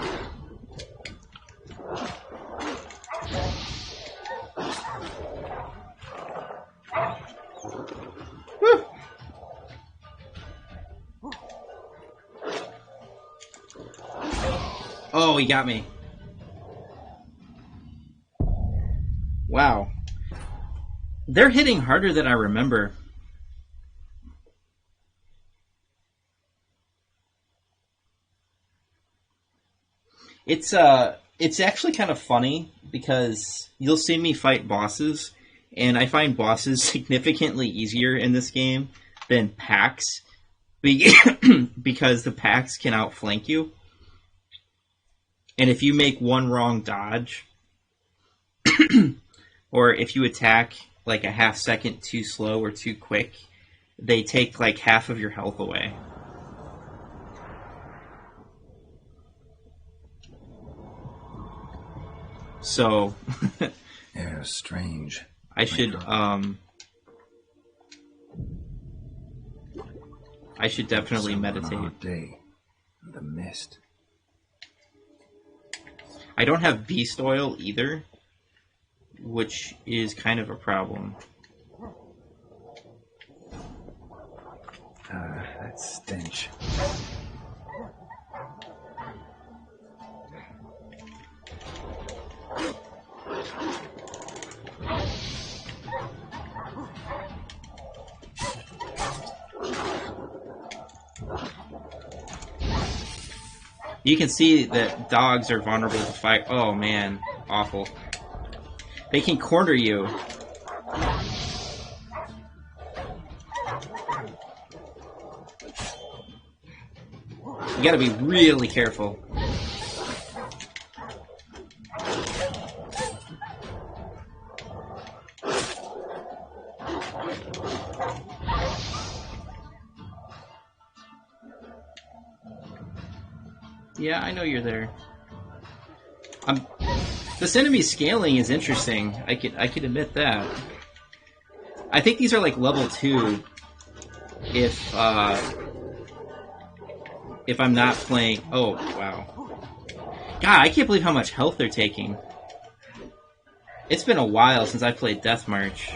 Whew. Oh, he got me. Wow. They're hitting harder than I remember. It's actually kind of funny because you'll see me fight bosses, and I find bosses significantly easier in this game than packs because the packs can outflank you. And if you make one wrong dodge, or if you attack like a half second too slow or too quick, they take like half of your health away. So, yeah, strange. I should definitely meditate. On a hot day, the mist. I don't have beast oil either, which is kind of a problem. That stench. You can see that dogs are vulnerable to fire. Oh man, awful. They can corner you. You gotta be really careful. Yeah, I know you're there. This enemy scaling is interesting. I could admit that. I think these are like level 2. If I'm not playing. Oh wow! God, I can't believe how much health they're taking. It's been a while since I played Death March.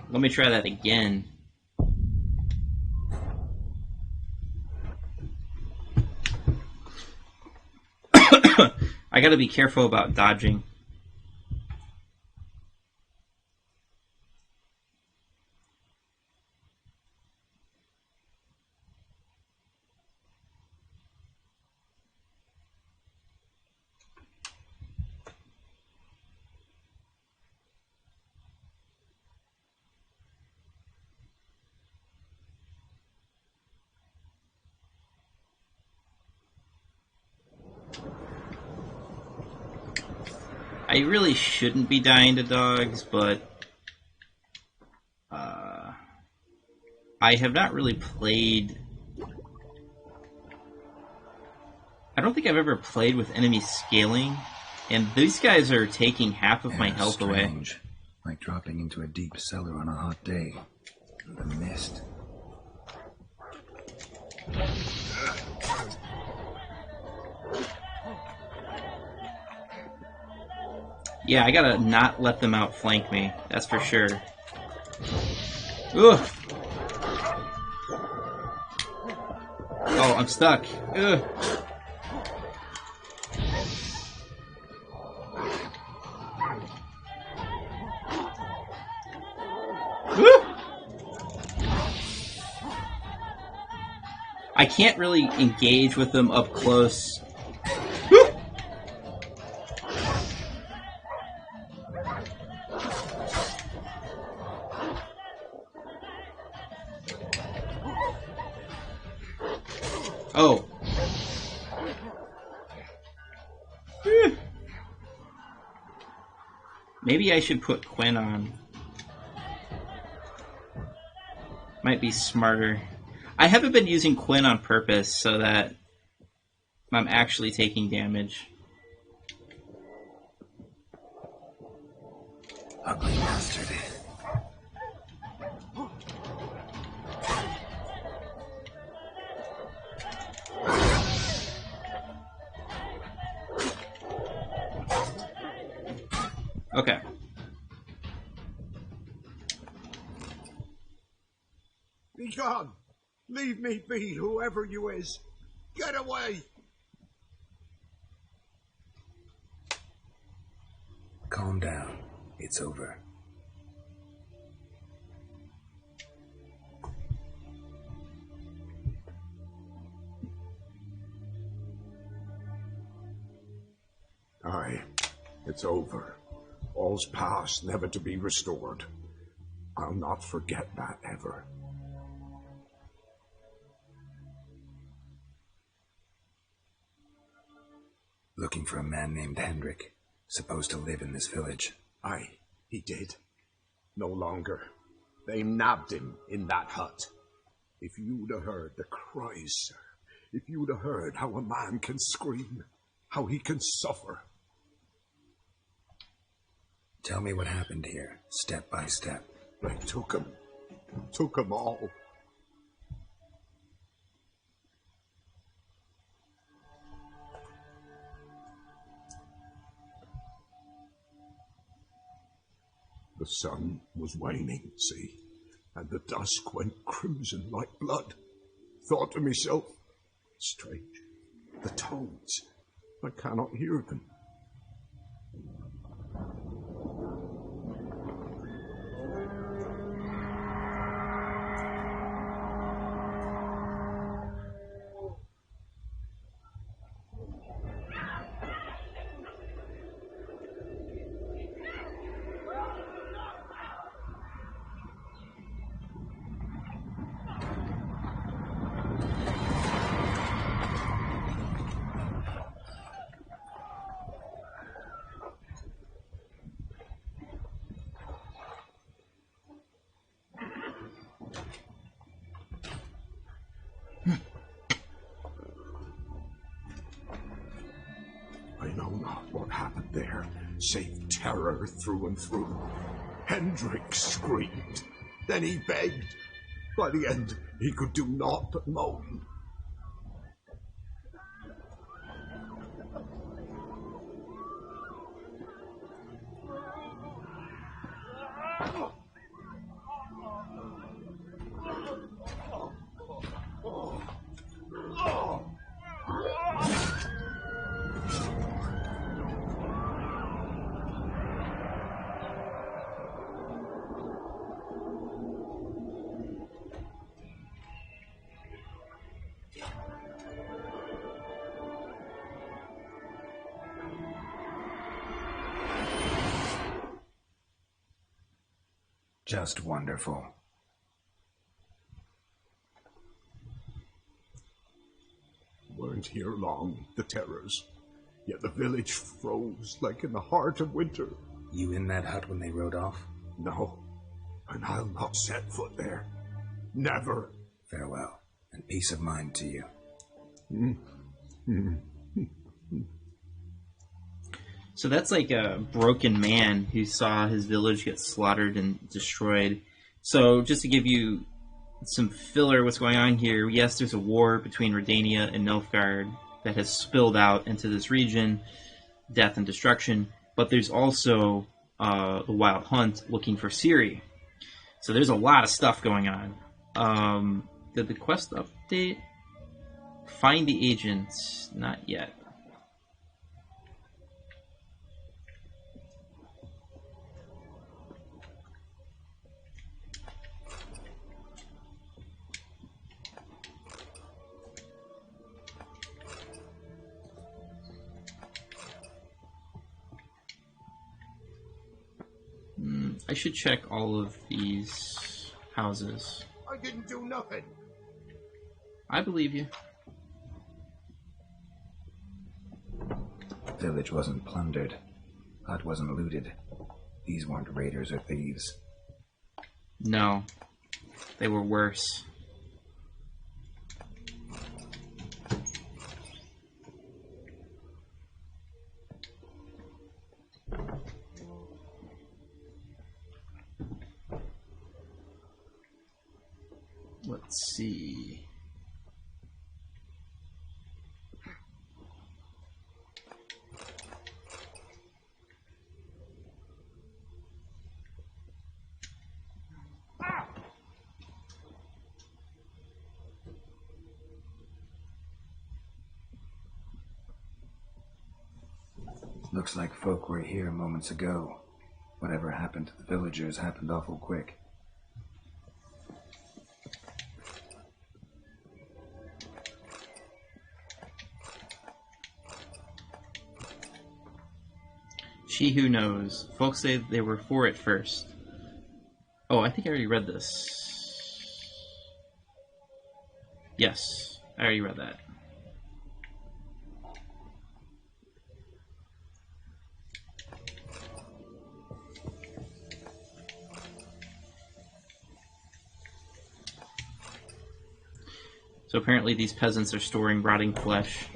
Let me try that again. I gotta be careful about dodging. I really shouldn't be dying to dogs, but I have not really played... I don't think I've ever played with enemy scaling, and these guys are taking half of my health strange. Away. Like dropping into a deep cellar on a hot day. The mist. Yeah, I gotta not let them outflank me. That's for sure. Ugh. Oh, I'm stuck. Ugh. I can't really engage with them up close. Oh. Maybe I should put Quinn on. Might be smarter. I haven't been using Quinn on purpose so that I'm actually taking damage. Ugly bastard. Okay. Be gone! Leave me be, whoever you is! Get away! Calm down. It's over. Aye, it's over. All's past, never to be restored. I'll not forget that ever. Looking for a man named Hendrik, supposed to live in this village. Aye, he did. No longer. They nabbed him in that hut. If you'd have heard the cries, sir, if you'd have heard how a man can scream, how he can suffer. Tell me what happened here, step by step. They took him all. The sun was waning, see, and the dusk went crimson like blood. Thought to myself, strange, the toads, I cannot hear them. I know not what happened there, save terror through and through. Hendrik screamed. Then he begged. By the end, he could do naught but moan. Just wonderful. Weren't here long, the terrors. Yet the village froze like in the heart of winter. You in that hut when they rode off? No, and I'll not set foot there. Never. Farewell, and peace of mind to you. So that's like a broken man who saw his village get slaughtered and destroyed. So just to give you some filler what's going on here, yes, there's a war between Redania and Nilfgaard that has spilled out into this region, death and destruction. but there's also the Wild Hunt looking for Ciri. So there's a lot of stuff going on. Did the quest update? Find the agents. Not yet. I should check all of these houses. I didn't do nothing. I believe you. Village wasn't plundered. Hut wasn't looted. These weren't raiders or thieves. No. They were worse. Let's see. Looks like folk were here moments ago. Whatever happened to the villagers happened awful quick. She who knows. Folks say they were for it first. Oh, I think I already read this. Yes, I already read that. So apparently these peasants are storing rotting flesh.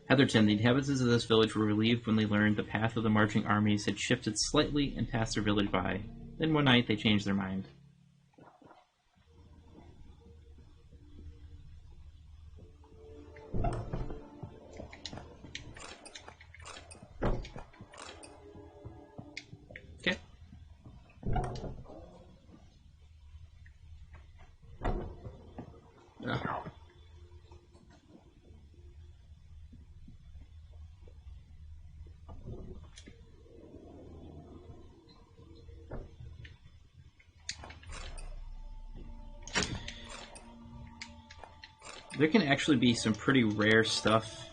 Heatherton, the inhabitants of this village were relieved when they learned the path of the marching armies had shifted slightly and passed their village by. Then one night they changed their mind. Okay. There can actually be some pretty rare stuff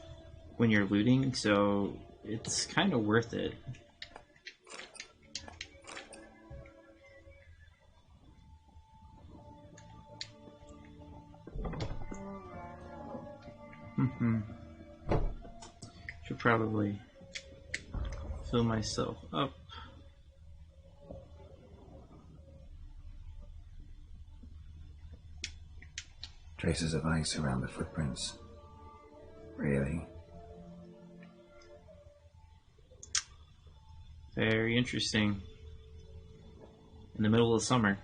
when you're looting, so it's kind of worth it. Should probably fill myself up. Traces of ice around the footprints. Really? Very interesting. In the middle of summer.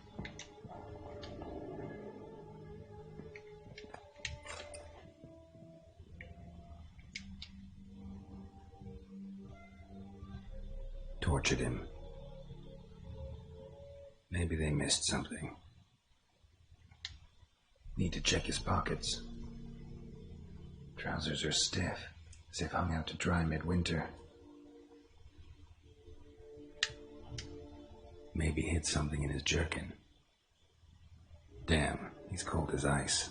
Tortured him. Maybe they missed something. Need to check his pockets. Trousers are stiff, as if hung out to dry midwinter. Maybe hid something in his jerkin. Damn, he's cold as ice.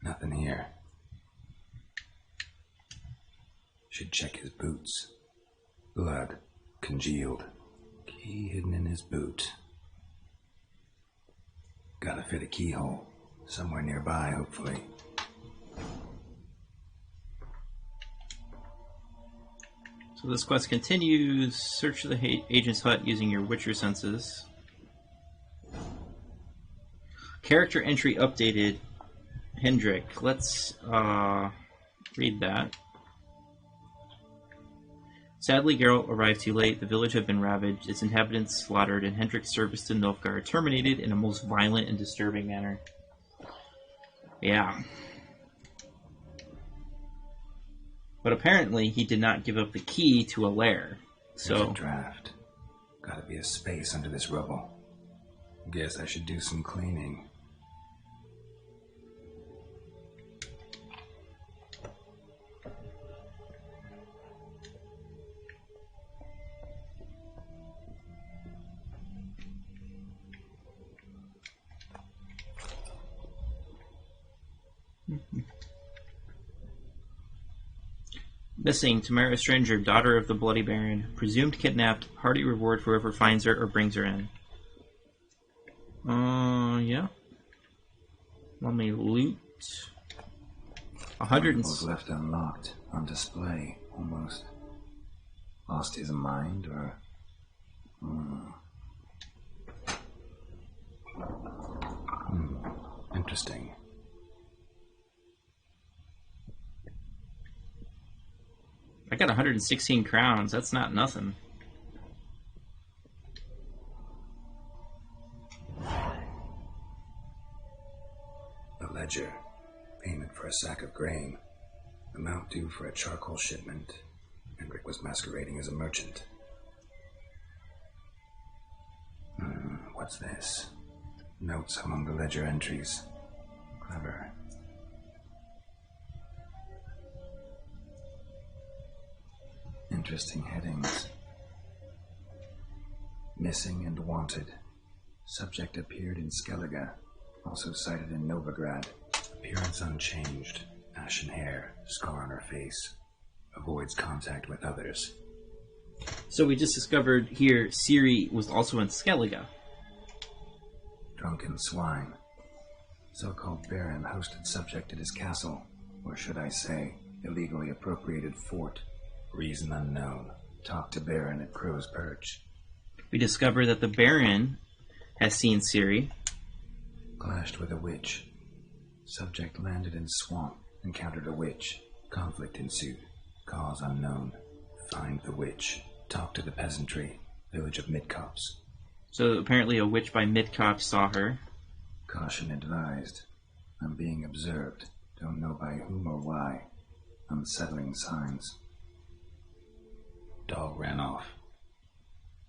Nothing here. Should check his boots. Blood, congealed. Key hidden in his boot. Gotta fit a keyhole. Somewhere nearby, hopefully. So this quest continues. Search the agent's hut using your Witcher senses. Character entry updated. Hendrik. Let's read that. Sadly, Geralt arrived too late. The village had been ravaged, its inhabitants slaughtered, and Hendrik's service to Nilfgaard terminated in a most violent and disturbing manner. Yeah. But apparently, he did not give up the key to a lair. There's a draft. Gotta be a space under this rubble. Guess I should do some cleaning. Missing, Tamara Stranger, daughter of the Bloody Baron. Presumed kidnapped. Hearty reward for whoever finds her or brings her in. Yeah. Let me loot. 100 was left unlocked, on display, almost. Lost his mind, or... Interesting. I got 116 crowns. That's not nothing. A ledger. Payment for a sack of grain. Amount due for a charcoal shipment. Hendrik was masquerading as a merchant. What's this? Notes among the ledger entries. Clever. Interesting headings. Missing and wanted. Subject appeared in Skellige. Also cited in Novigrad. Appearance unchanged. Ashen hair. Scar on her face. Avoids contact with others. So we just discovered here Ciri was also in Skellige. Drunken swine. So-called Baron hosted subject at his castle. Or should I say, illegally appropriated fort. Reason unknown. Talk to Baron at Crow's Perch. We discover that the Baron has seen Ciri. Clashed with a witch. Subject landed in swamp. Encountered a witch. Conflict ensued. Cause unknown. Find the witch. Talk to the peasantry. Village of Midcopse. So apparently a witch by Midcop saw her. Caution advised. I'm being observed. Don't know by whom or why. Unsettling signs. Dog ran off.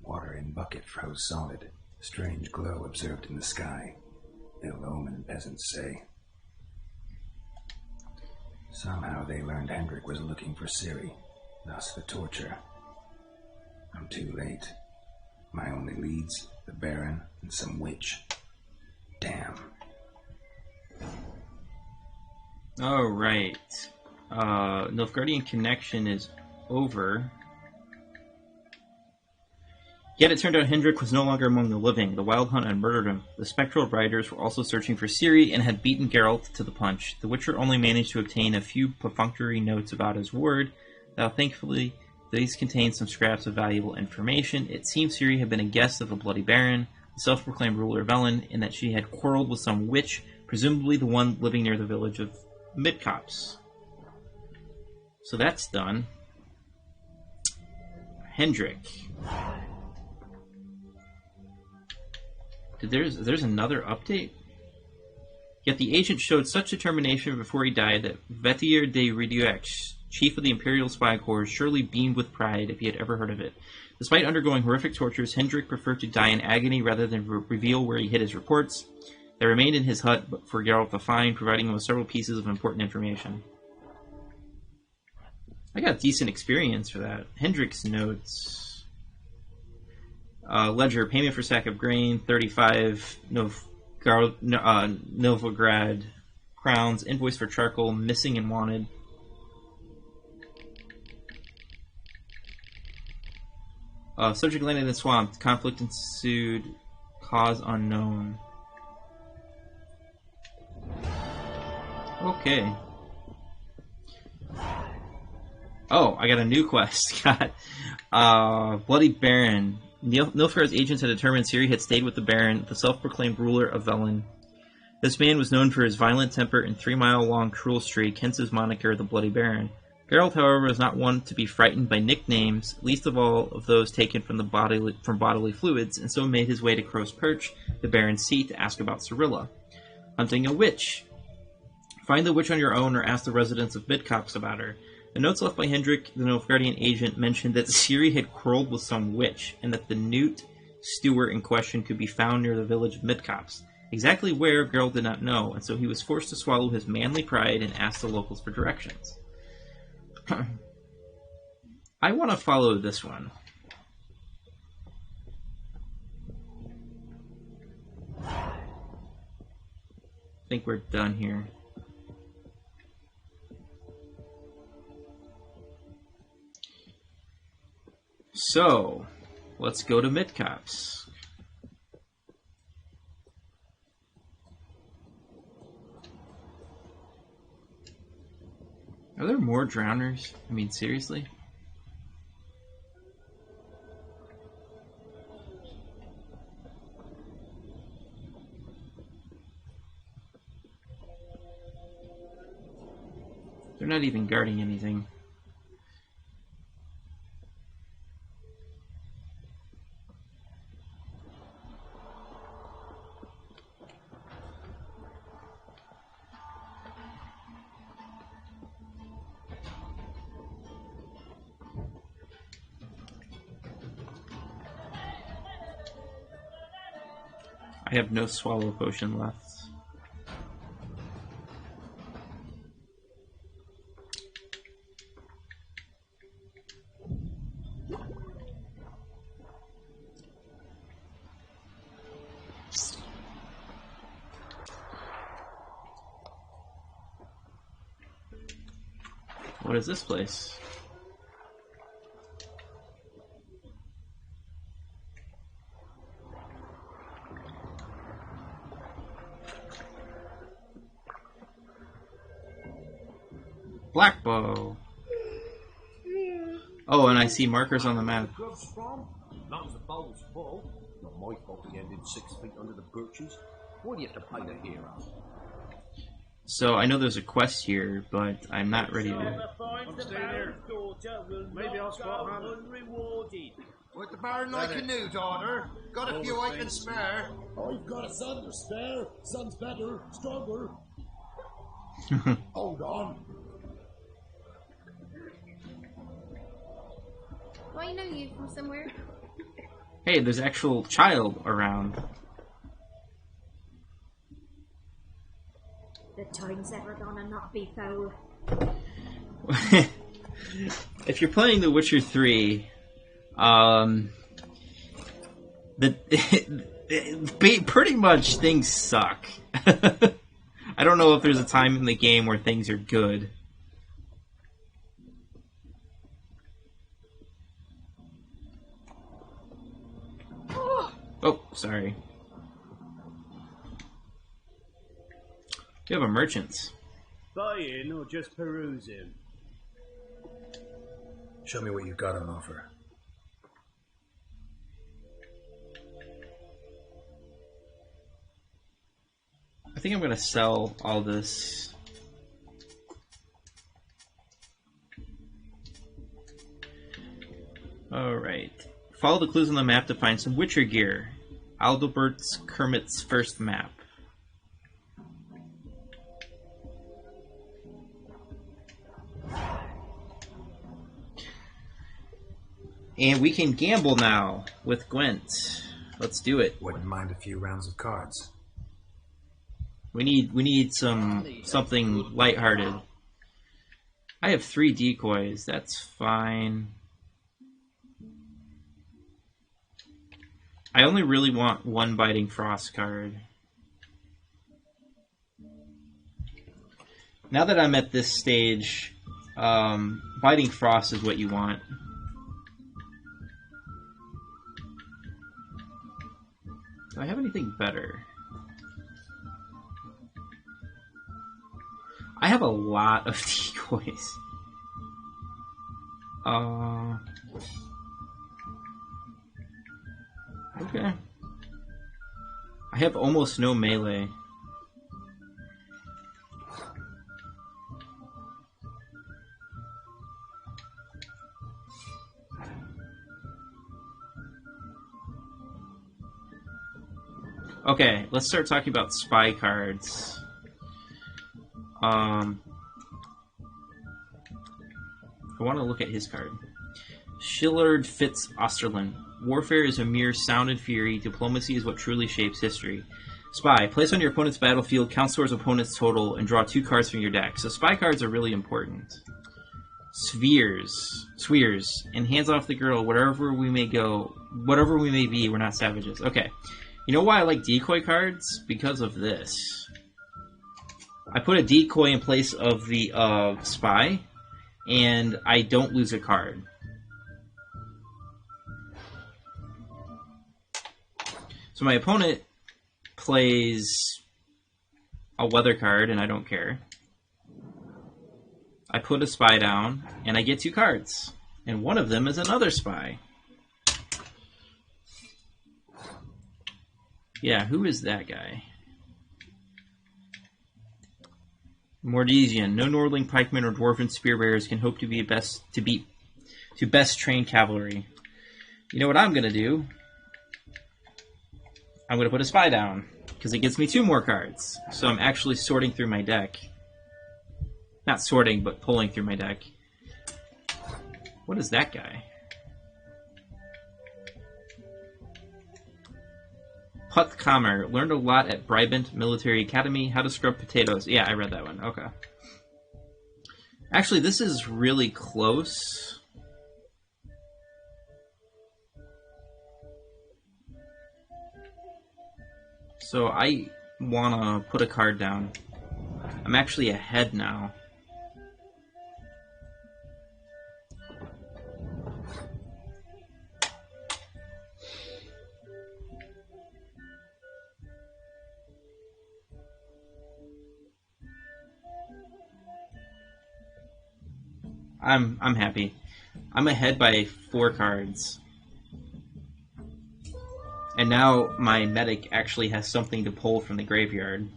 Water in bucket froze solid. Strange glow observed in the sky. Ill omen, peasants say. Somehow they learned Hendrik was looking for Ciri. Thus the torture. I'm too late. My only leads, the Baron and some witch. Damn. Alright. Nilfguardian connection is over. Yet it turned out Hendrik was no longer among the living. The Wild Hunt had murdered him. The spectral riders were also searching for Ciri and had beaten Geralt to the punch. The Witcher only managed to obtain a few perfunctory notes about his ward, though thankfully these contained some scraps of valuable information. It seems Ciri had been a guest of the Bloody Baron, the self-proclaimed ruler of Velen, and that she had quarreled with some witch, presumably the one living near the village of Midcopse. So that's done. Hendrik. There's another update? Yet the agent showed such determination before he died that Vettier de Riduex, chief of the Imperial Spy Corps, surely beamed with pride if he had ever heard of it. Despite undergoing horrific tortures, Hendrik preferred to die in agony rather than reveal where he hid his reports. They remained in his hut for Geralt to find, providing him with several pieces of important information. I got decent experience for that. Hendrik's notes. Ledger, payment for sack of grain, 35 Nilfgaard crowns, invoice for charcoal, missing and wanted. Subject landed in the swamp, conflict ensued, cause unknown. Okay. Oh, I got a new quest. Got Bloody Baron. Nilfgaard's agents had determined Ciri had stayed with the Baron, the self-proclaimed ruler of Velen. This man was known for his violent temper and 3-mile-long cruel streak, hence his moniker, the Bloody Baron. Geralt, however, is not one to be frightened by nicknames, least of all of those taken from bodily fluids, and so made his way to Crow's Perch, the Baron's seat, to ask about Cirilla. Hunting a witch. Find the witch on your own or ask the residents of Midcopse about her. The notes left by Hendrik, the Nilfguardian agent, mentioned that Ciri had quarreled with some witch, and that the Newt Stewart in question could be found near the village of Midcopse. Exactly where, Geralt did not know, and so he was forced to swallow his manly pride and ask the locals for directions. I want to follow this one. I think we're done here. So, let's go to Midcopse. Are there more drowners? I mean, seriously? They're not even guarding anything. I have no swallow potion left. What is this place? Black bow. Oh, and I see markers on the map. Grub's from? Not as the bowl's full. Not my fault he ended 6 feet under the birches. Why do you have to play the hero? So I know there's a quest here, but I'm not ready to. I'm staying here. Maybe I'll spot Hannah. Would the Baron like a new daughter? Got a few I can spare. I've got a son to spare. Son's better, stronger. Hold on. Do I know you from somewhere? Hey, there's actual child around. The time's ever gonna not be foul. If you're playing The Witcher 3, pretty much things suck. I don't know if there's a time in the game where things are good. Oh, sorry. You have a merchant. Buying or just perusing? Show me what you've got on offer. I think I'm going to sell all this. Alright. Follow the clues on the map to find some Witcher gear. Aldelbert's Kermit's first map. And we can gamble now with Gwent. Let's do it. Wouldn't mind a few rounds of cards. We need something lighthearted. I have 3 decoys. That's fine. I only really want 1 Biting Frost card. Now that I'm at this stage, Biting Frost is what you want. Do I have anything better? I have a lot of decoys. Okay. I have almost no melee. Okay, let's start talking about spy cards. I want to look at his card. Shillard Fitz Osterlin. Warfare is a mere sound and fury. Diplomacy is what truly shapes history. Spy. Place on your opponent's battlefield, count Sore's opponent's total, and draw 2 cards from your deck. So spy cards are really important. Spheres. And hands off the girl, wherever we may go, whatever we may be, we're not savages. Okay. You know why I like decoy cards? Because of this. I put a decoy in place of the spy, and I don't lose a card. So my opponent plays a weather card, and I don't care. I put a spy down, and I get 2 cards. And one of them is another spy. Yeah, who is that guy? Mordesian. No Nordling pikemen or dwarven spearbearers can hope to be best trained cavalry. You know what I'm gonna do? I'm gonna put a spy down because it gives me 2 more cards. So I'm actually sorting through my deck. Not sorting, but pulling through my deck. What is that guy? Put Kamer. Learned a lot at Bribant Military Academy. How to scrub potatoes. Yeah, I read that one. Okay. Actually, this is really close. So I want to put a card down. I'm actually ahead now. I'm happy. I'm ahead by 4 cards. And now my medic actually has something to pull from the graveyard.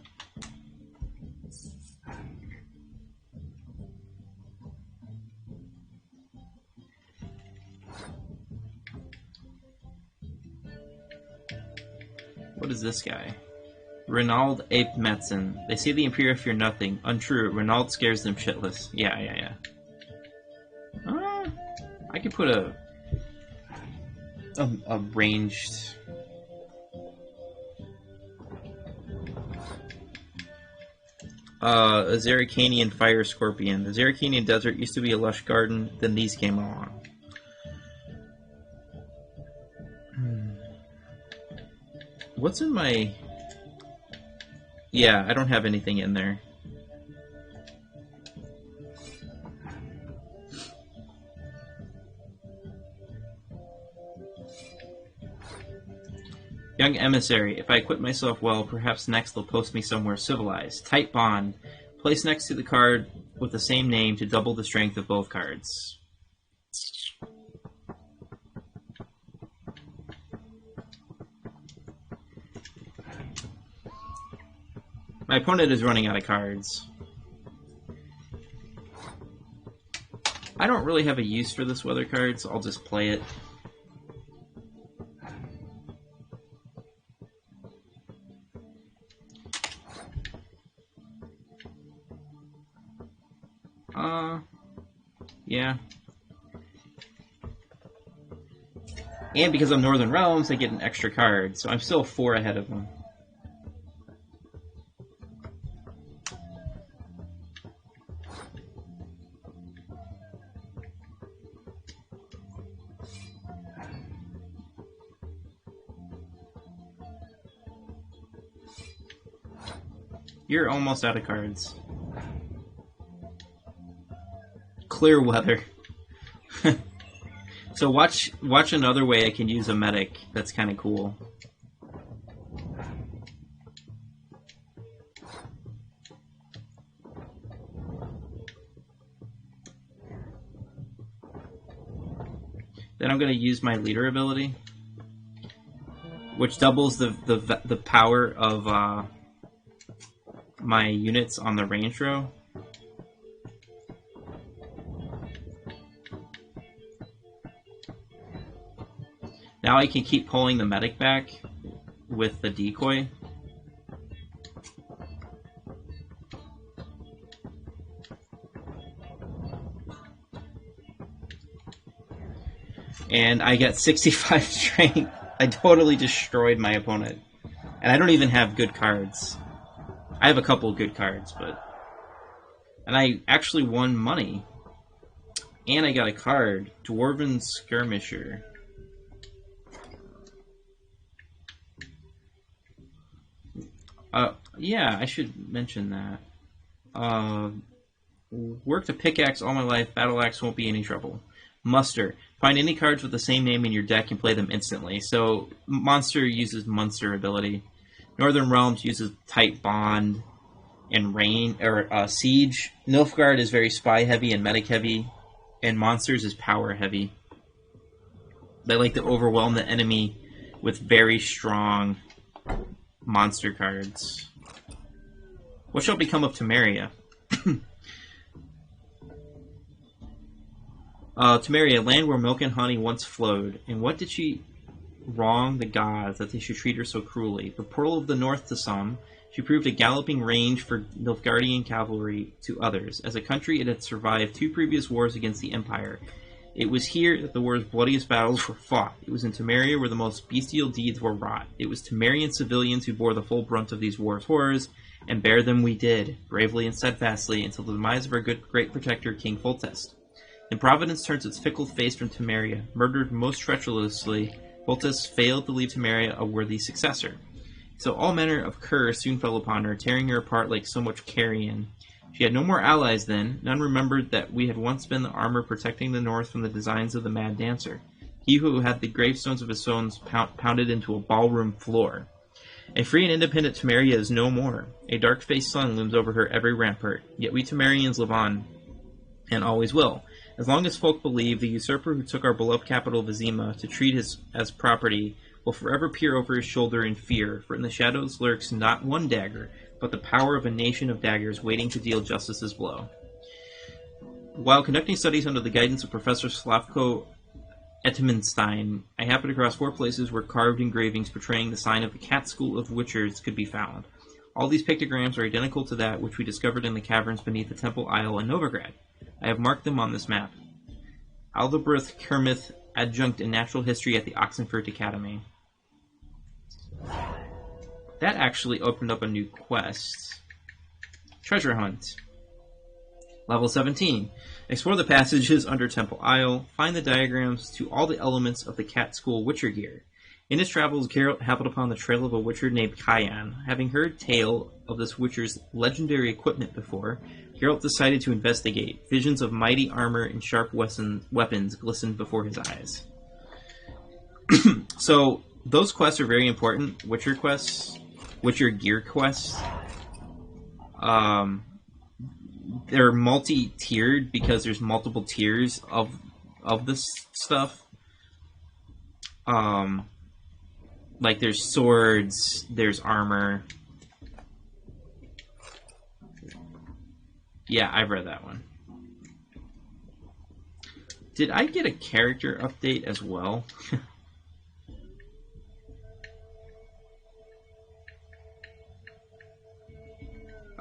What is this guy? Renaud Ape Metzen. They say the Imperial fear nothing. Untrue. Renaud scares them shitless. Yeah. I could put a ranged... a Zerrikanian Fire Scorpion. The Zerrikanian Desert used to be a lush garden, then these came along. What's in my... Yeah, I don't have anything in there. Young Emissary. If I equip myself well, perhaps next they'll post me somewhere civilized. Tight Bond. Place next to the card with the same name to double the strength of both cards. My opponent is running out of cards. I don't really have a use for this weather card, so I'll just play it. Yeah. And because I'm Northern Realms, I get an extra card, so I'm still 4 ahead of them. You're almost out of cards. Clear weather. So watch another way I can use a medic that's kind of cool. Then I'm going to use my leader ability, which doubles the power of my units on the range row. Now I can keep pulling the medic back with the decoy. And I got 65 strength. I totally destroyed my opponent. And I don't even have good cards. I have a couple of good cards, but... And I actually won money. And I got a card. Dwarven Skirmisher. Yeah, I should mention that. Worked a pickaxe all my life. Battle axe won't be any trouble. Muster. Find any cards with the same name in your deck and play them instantly. So, Monster uses Munster ability. Northern Realms uses Tight Bond and Rain, or Siege. Nilfgaard is very spy heavy and medic heavy. And Monsters is power heavy. They like to overwhelm the enemy with very strong monster cards. What shall become of Temeria? Temeria, land where milk and honey once flowed. And what did she wrong the gods that they should treat her so cruelly? The Pearl of the North to some, she proved a galloping range for Nilfguardian cavalry to others. As a country, it had survived 2 previous wars against the Empire. It was here that the war's bloodiest battles were fought. It was in Temeria where the most bestial deeds were wrought. It was Temerian civilians who bore the full brunt of these war's horrors, and bear them we did, bravely and steadfastly, until the demise of our great protector, King Foltest. Then Providence turns its fickle face from Temeria. Murdered most treacherously, Foltest failed to leave Temeria a worthy successor. So all manner of curse soon fell upon her, tearing her apart like so much carrion. She had no more allies then. None remembered that we had once been the armor protecting the north from the designs of the Mad Dancer. He who had the gravestones of his sons pounded into a ballroom floor. A free and independent Temeria is no more. A dark-faced sun looms over her every rampart. Yet we Temerians live on, and always will. As long as folk believe, the usurper who took our beloved capital Vizima to treat as property will forever peer over his shoulder in fear, for in the shadows lurks not one dagger, but the power of a nation of daggers waiting to deal justice's blow. While conducting studies under the guidance of Professor Slavko Etmenstein, I happened across 4 places where carved engravings portraying the sign of the cat school of witchers could be found. All these pictograms are identical to that which we discovered in the caverns beneath the Temple Isle in Novigrad. I have marked them on this map. Aldebrecht Kermith, adjunct in natural history at the Oxenfurt Academy. That actually opened up a new quest. Treasure Hunt. Level 17. Explore the passages under Temple Isle. Find the diagrams to all the elements of the Cat School Witcher gear. In his travels, Geralt happened upon the trail of a witcher named Kyan. Having heard tale of this witcher's legendary equipment before, Geralt decided to investigate. Visions of mighty armor and sharp weapons glistened before his eyes. So, those quests are very important. Witcher quests. Witcher gear quests. They're multi-tiered because there's multiple tiers of this stuff. Like there's swords, there's armor. Yeah, I've read that one. Did I get a character update as well?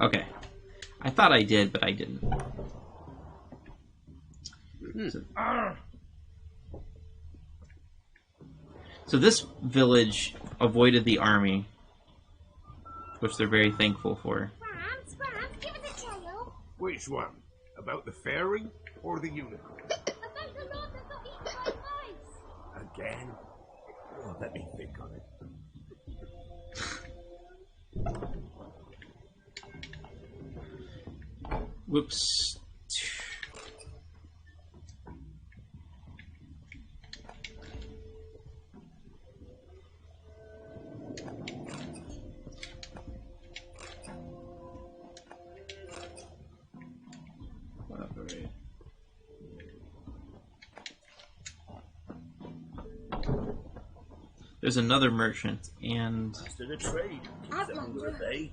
Okay. I thought I did, but I didn't. So this village avoided the army, which they're very thankful for. Grams, give us a tale. Which one? About the fairy or the unicorn? About the lord that got eaten by mice. Again? Oh, let me think on it. Whoops. There's another merchant, and Master the trade. Keeps it under a bay.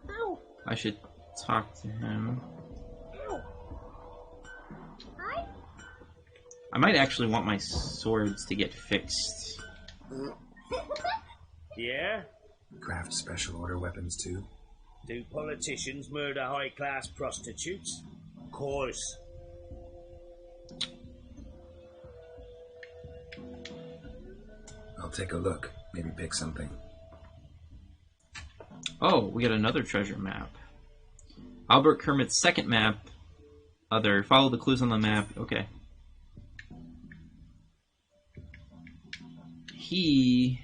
Ow. I should talk to him. Ow. Hi. I might actually want my swords to get fixed. Yeah? Craft special order weapons too. Do politicians murder high-class prostitutes? Of course. I'll take a look. Maybe pick something. Oh, we got another treasure map. Albert Kermit's second map. Other. Follow the clues on the map. Okay. He...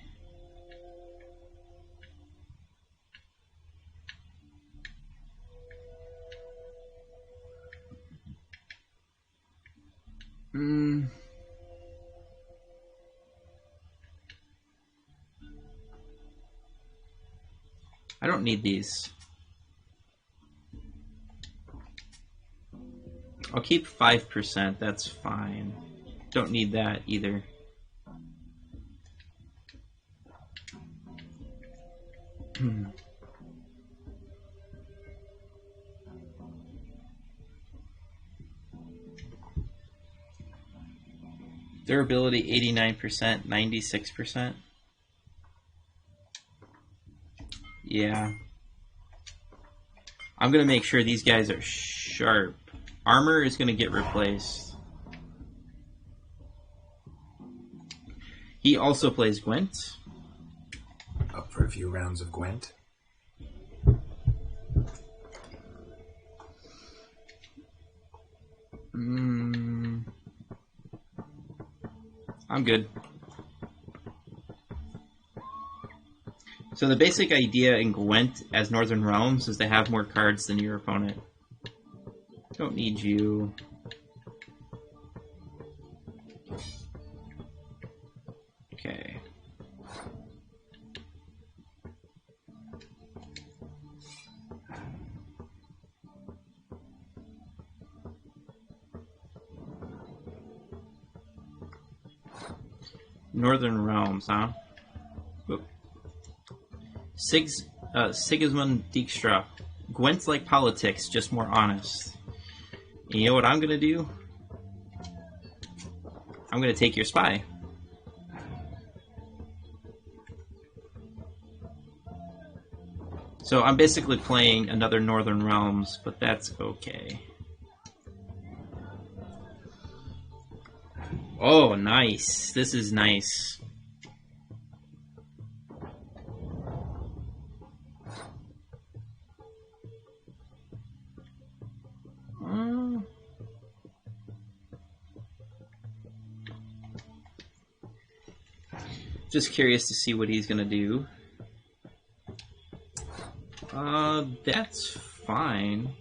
I don't need these. I'll keep 5%, that's fine. Don't need that either. Durability 89%, 96%. Yeah. I'm gonna make sure these guys are sharp. Armor is gonna get replaced. He also plays Gwent. Up for a few rounds of Gwent? I'm good. So the basic idea in Gwent as Northern Realms is to have more cards than your opponent. Don't need you. Okay. Northern Realms, huh? Oop. Sigismund Dijkstra. Gwent's like politics, just more honest. And you know what I'm gonna do? I'm gonna take your spy. So I'm basically playing another Northern Realms, but that's okay. Oh, nice. This is nice. Just curious to see what he's gonna do. That's fine.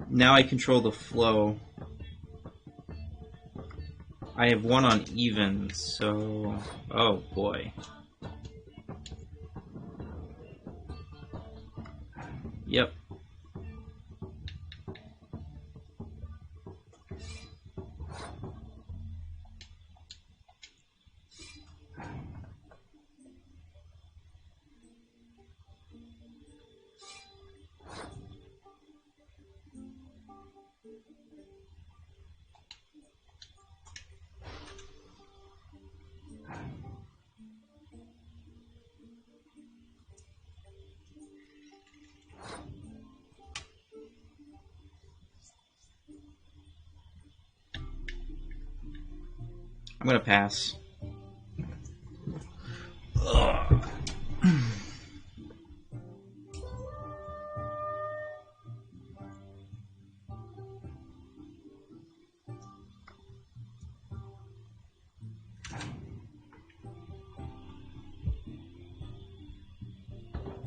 Now I control the flow. I have one on even, so... Oh boy. Yep. I'm gonna pass. Ugh.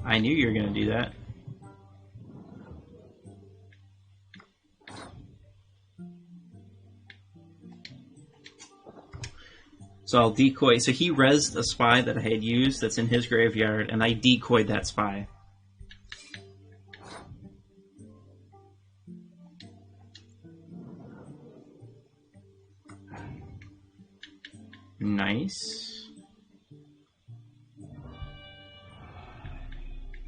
I knew you were gonna do that. So I'll decoy. So he rezzed a spy that I had used that's in his graveyard, and I decoyed that spy. Nice.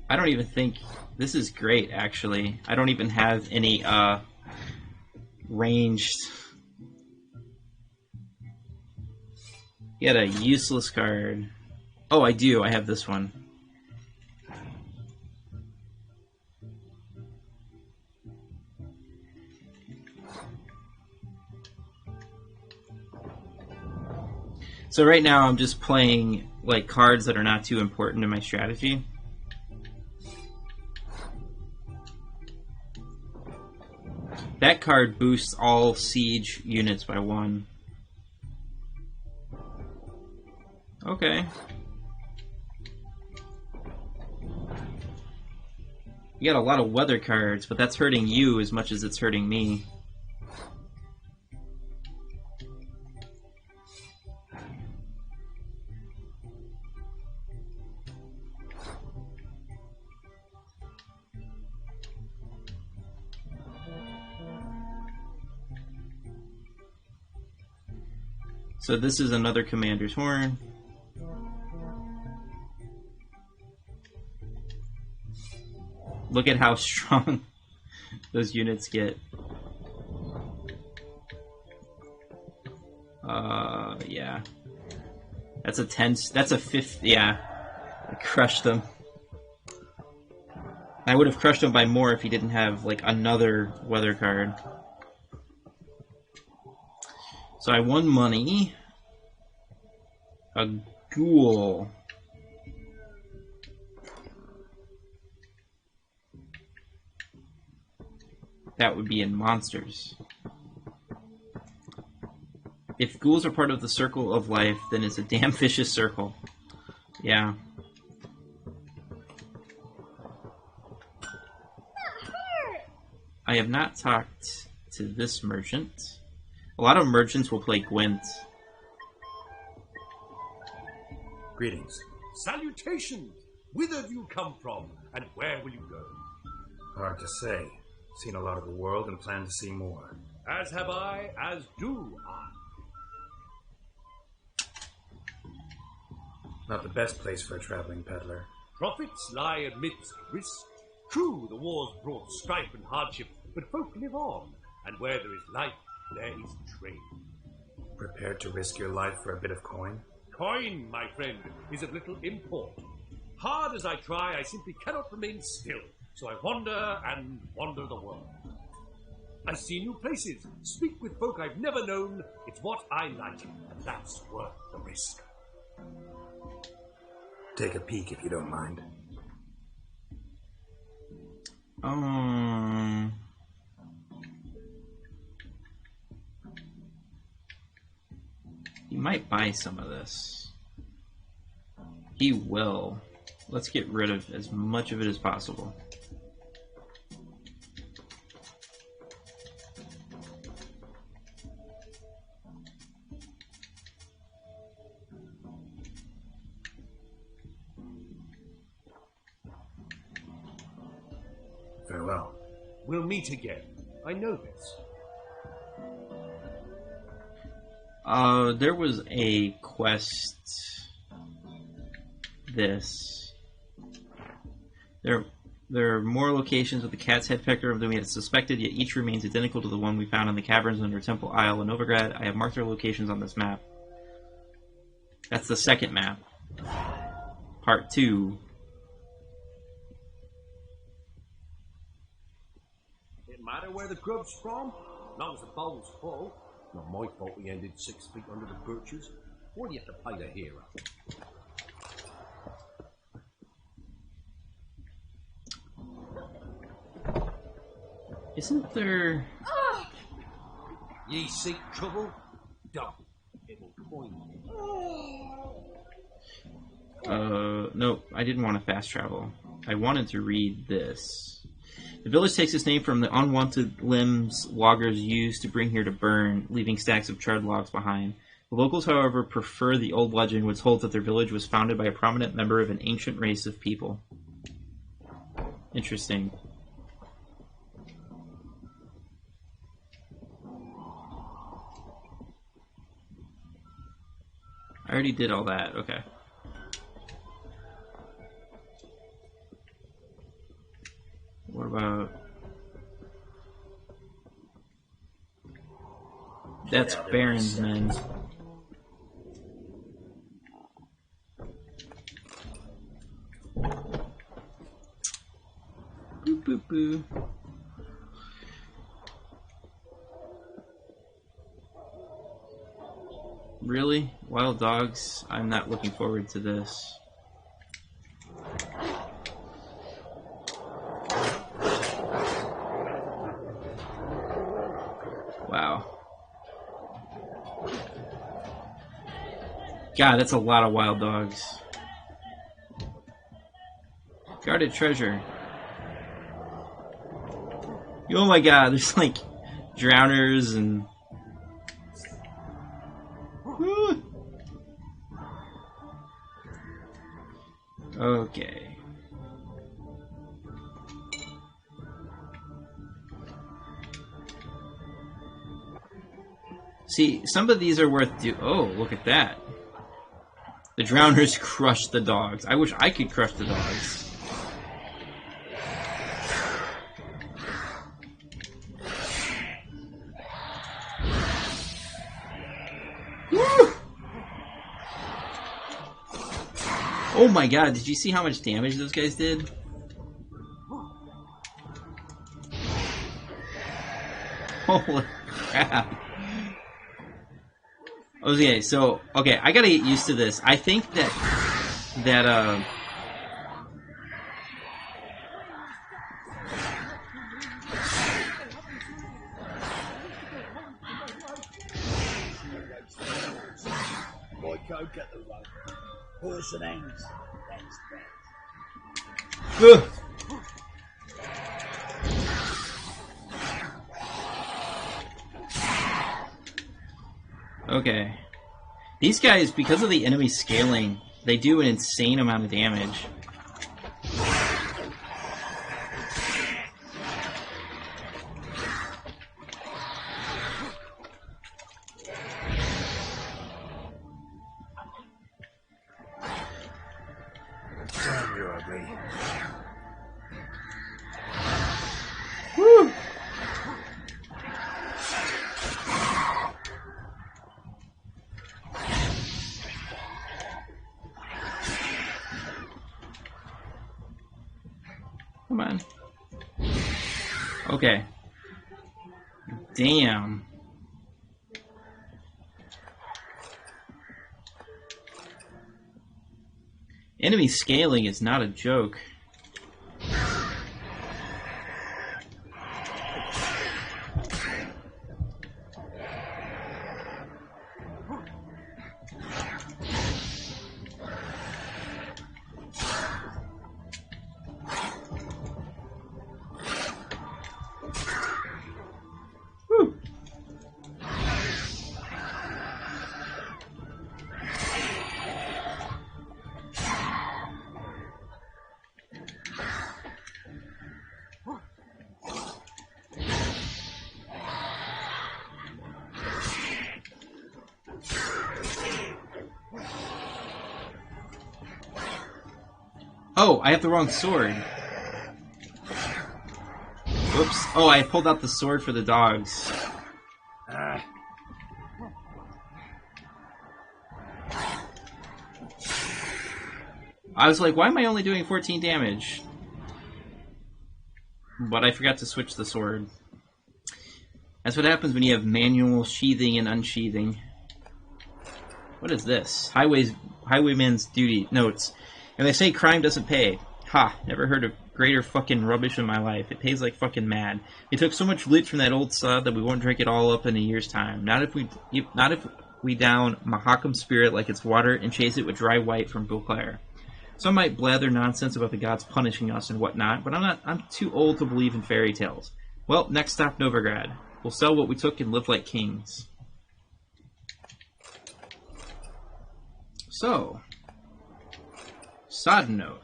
I don't even think... This is great, actually. I don't even have any ranged... He had a useless card. Oh, I do. I have this one. So right now I'm just playing like cards that are not too important to my strategy. That card boosts all siege units by 1. Okay. You got a lot of weather cards, but that's hurting you as much as it's hurting me. So this is another Commander's Horn. Look at how strong those units get. Yeah. That's a 10, that's a 5th, yeah. I crushed them. I would have crushed him by more if he didn't have, like, another weather card. So I won money. A ghoul. That would be in monsters. If ghouls are part of the circle of life, then it's a damn vicious circle. Yeah. I have not talked to this merchant. A lot of merchants will play Gwent. Greetings. Salutations! Whither do you come from, and where will you go? Hard to say. Seen a lot of the world and plan to see more. As have I, as do I. Not the best place for a traveling peddler. Profits lie amidst risk. True, the war's brought strife and hardship, but folk live on, and where there is life, there is trade. Prepared to risk your life for a bit of coin? Coin, my friend, is of little import. Hard as I try, I simply cannot remain still, so I wander and wander the world. I see new places, speak with folk I've never known. It's what I like, and that's worth the risk. Take a peek if you don't mind. He might buy some of this. He will. Let's get rid of as much of it as possible. Farewell. We'll meet again. I know this. There was a quest. There are more locations with the cat's head pecker than we had suspected, yet each remains identical to the one we found in the caverns under Temple Isle in Novigrad. I have marked their locations on this map. That's the second map. Part 2. It matter where the grub's from? As long as the bowl's full. Not my fault we ended 6 feet under the birches. Why do you have to play the hero? Isn't there... Ye seek trouble? Don't. It will coin you. Nope, I didn't want to fast travel. I wanted to read this. The village takes its name from the unwanted limbs loggers used to bring here to burn, leaving stacks of charred logs behind. The locals, however, prefer the old legend which holds that their village was founded by a prominent member of an ancient race of people. Interesting. I already did all that, okay. What about... That's Baron's men. Boo boo boo. Really? Wild dogs? I'm not looking forward to this. Wow. God, that's a lot of wild dogs. Guarded treasure. Oh my god, there's like drowners and... Okay. See, some of these are worth oh, look at that. The drowners crushed the dogs. I wish I could crush the dogs. Woo! Oh my god, did you see how much damage those guys did? Holy crap. Okay, so, okay, I gotta get used to this. I think that Boy, go get the rope. Horse and ends. That's Ugh. Okay. These guys, because of the enemy scaling, they do an insane amount of damage. Damn, you're ugly. Woo! Come on. Okay. Damn. Enemy scaling is not a joke. Oh, I have the wrong sword. Whoops. Oh, I pulled out the sword for the dogs. I was like, why am I only doing 14 damage? But I forgot to switch the sword. That's what happens when you have manual sheathing and unsheathing. What is this? Highwayman's duty notes. And they say crime doesn't pay. Ha, never heard of greater fucking rubbish in my life. It pays like fucking mad. We took so much loot from that old sod that we won't drink it all up in a year's time. Not if we down Mahakam spirit like it's water and chase it with dry white from Beauclair. Some might blather nonsense about the gods punishing us and whatnot, but I'm too old to believe in fairy tales. Well, next stop, Novigrad. We'll sell what we took and live like kings. So, side note.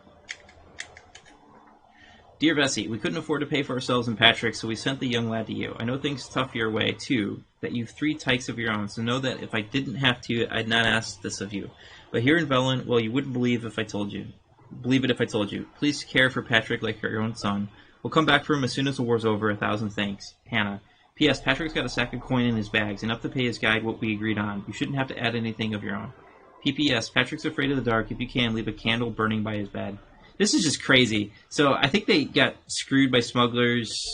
Dear Vesey, we couldn't afford to pay for ourselves and Patrick, so we sent the young lad to you. I know things are tough your way, too, that you've 3 tykes of your own, so know that if I didn't have to, I'd not ask this of you. But here in Velen, well, you wouldn't believe if I told you. Believe it if I told you. Please care for Patrick like your own son. We'll come back for him as soon as the war's over. 1,000 thanks. Hannah. P.S. Patrick's got a sack of coin in his bags, enough to pay his guide what we agreed on. You shouldn't have to add anything of your own. P.P.S. Patrick's afraid of the dark. If you can, leave a candle burning by his bed. This is just crazy. So I think they got screwed by smugglers.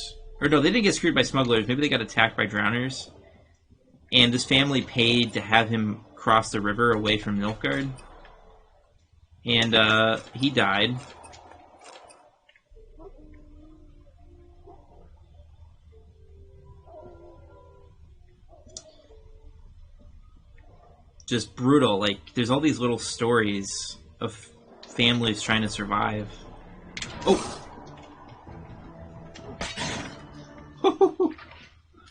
Or no, they didn't get screwed by smugglers. Maybe they got attacked by drowners. And this family paid to have him across the river away from Nilfgaard. And he died. Just brutal. Like, there's all these little stories of families trying to survive. Oh!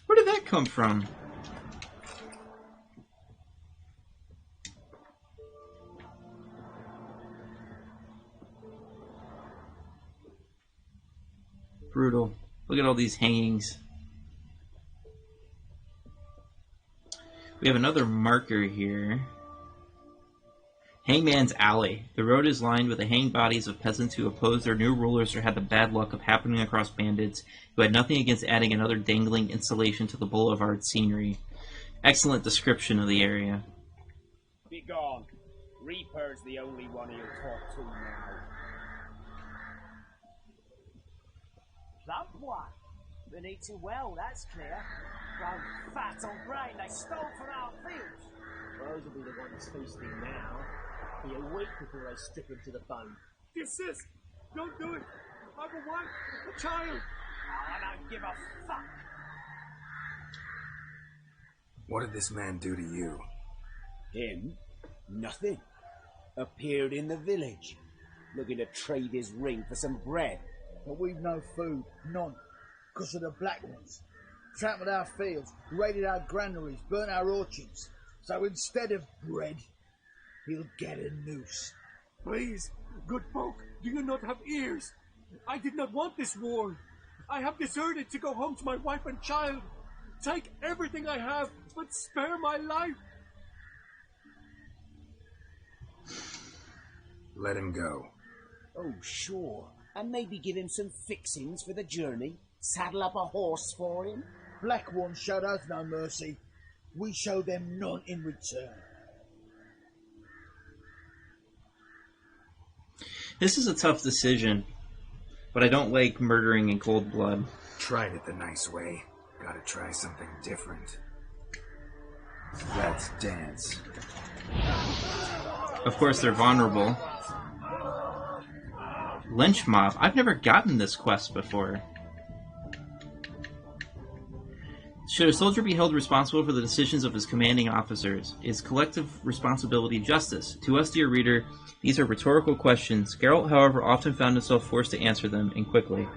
Where did that come from? Brutal. Look at all these hangings. We have another marker here. Hangman's Alley. The road is lined with the hanged bodies of peasants who opposed their new rulers or had the bad luck of happening across bandits who had nothing against adding another dangling installation to the boulevard scenery. Excellent description of the area. Be gone. Reaper's the only one he'll talk to now. Plump one. Been eating well, that's clear. Grown fat on grain they stole from our fields. Those will be the ones feasting now. Be a week before they strip him to the bone. Desist! Don't do it! I've a wife, a child! I don't give a fuck! What did this man do to you? Him? Nothing. Appeared in the village, looking to trade his ring for some bread. But we've no food, none, because of the Black Ones. Trampled our fields, raided our granaries, burnt our orchards. So instead of bread, he'll get a noose. Please, good folk, do you not have ears? I did not want this war. I have deserted to go home to my wife and child. Take everything I have, but spare my life. Let him go. Oh, sure. And maybe give him some fixings for the journey. Saddle up a horse for him. Black Ones showed us no mercy. We show them none in return. This is a tough decision, but I don't like murdering in cold blood. Tried it the nice way. Gotta try something different. Let's dance. Of course, they're vulnerable. Lynch mob. I've never gotten this quest before. Should a soldier be held responsible for the decisions of his commanding officers? Is collective responsibility justice? To us, dear reader, these are rhetorical questions. Geralt, however, often found himself forced to answer them, and quickly.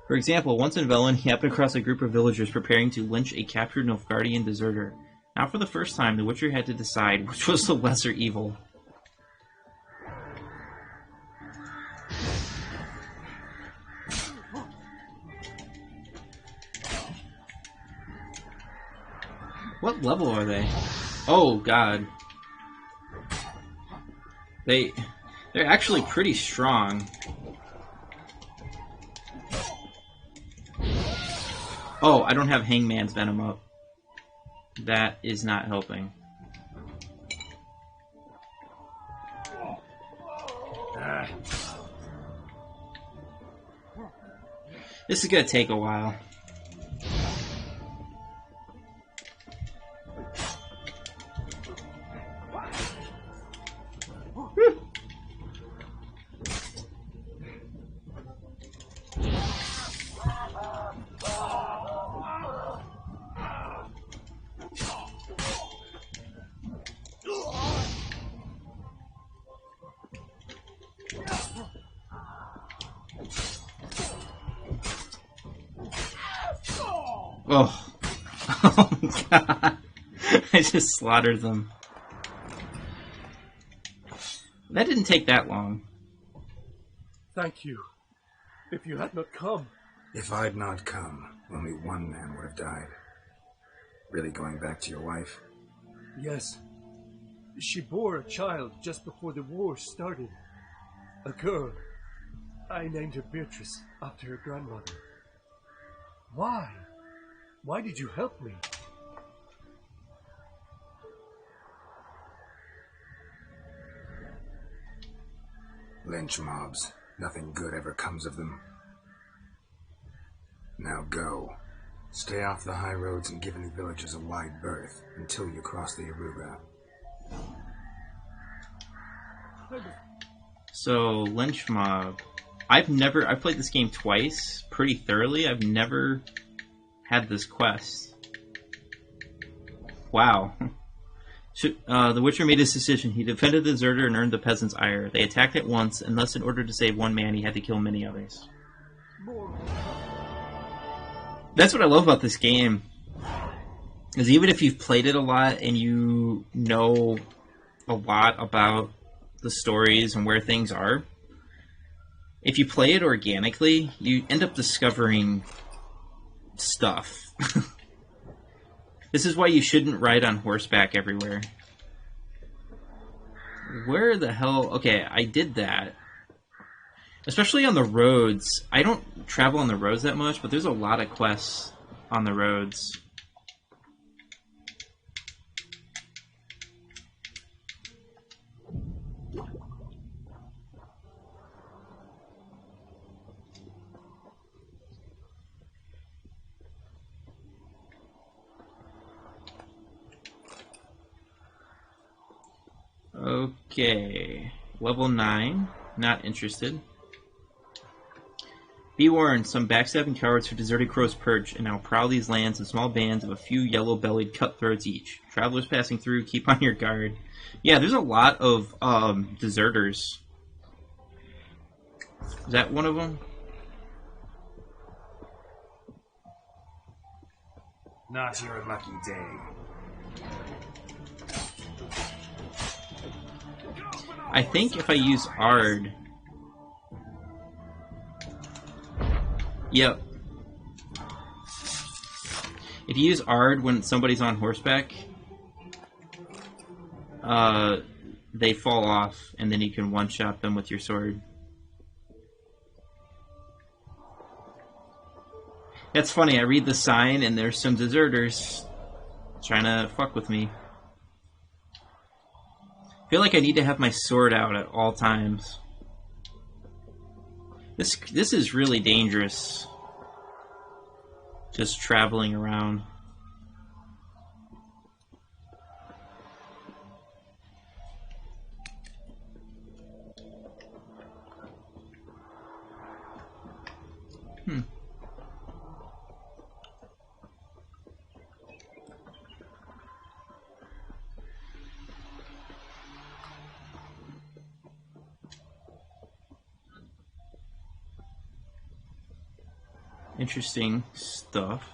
For example, once in Velen, he happened across a group of villagers preparing to lynch a captured Nilfguardian deserter. Now for the first time, the Witcher had to decide which was the lesser evil. What level are they? Oh god. They're actually pretty strong. Oh, I don't have Hangman's Venom up. That is not helping. This is gonna take a while. Oh. Oh my god. I just slaughtered them. That didn't take that long. Thank you. If you had not come... If I'd not come, only one man would have died. Really going back to your wife? Yes. She bore a child just before the war started. A girl. I named her Beatrice, after her grandmother. Why? Why did you help me? Lynch mobs. Nothing good ever comes of them. Now go. Stay off the high roads and give any villages a wide berth until you cross the Aruga. So, Lynch Mob. I've played this game twice, pretty thoroughly. I've never had this quest. Wow. The Witcher made his decision. He defended the deserter and earned the peasant's ire. They attacked at once, and thus in order to save one man, he had to kill many others. That's what I love about this game. Is even if you've played it a lot and you know a lot about the stories and where things are, if you play it organically, you end up discovering stuff. This is why you shouldn't ride on horseback everywhere. Where the hell... Okay, I did that. Especially on the roads. I don't travel on the roads that much, but there's a lot of quests on the roads. Okay, level 9, not interested. Be warned, some backstabbing cowards who deserted Crow's Perch and now prowl these lands in small bands of a few yellow-bellied cutthroats each. Travelers passing through, keep on your guard. Yeah, there's a lot of deserters. Is that one of them? Not your lucky day. I think if I use Ard... Yep. If you use Ard when somebody's on horseback, they fall off, and then you can one-shot them with your sword. That's funny, I read the sign, and there's some deserters trying to fuck with me. I feel like I need to have my sword out at all times. This is really dangerous. Just traveling around. Interesting stuff.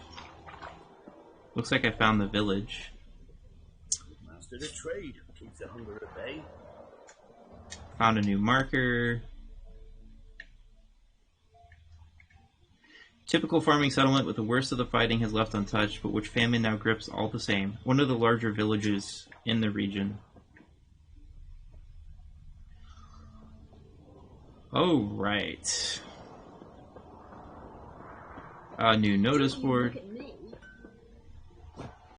Looks like I found the village. Master the trade, keeps the hunger at bay. Found a new marker. Typical farming settlement with the worst of the fighting has left untouched, but which famine now grips all the same. One of the larger villages in the region. Oh, right. A new notice board. Look at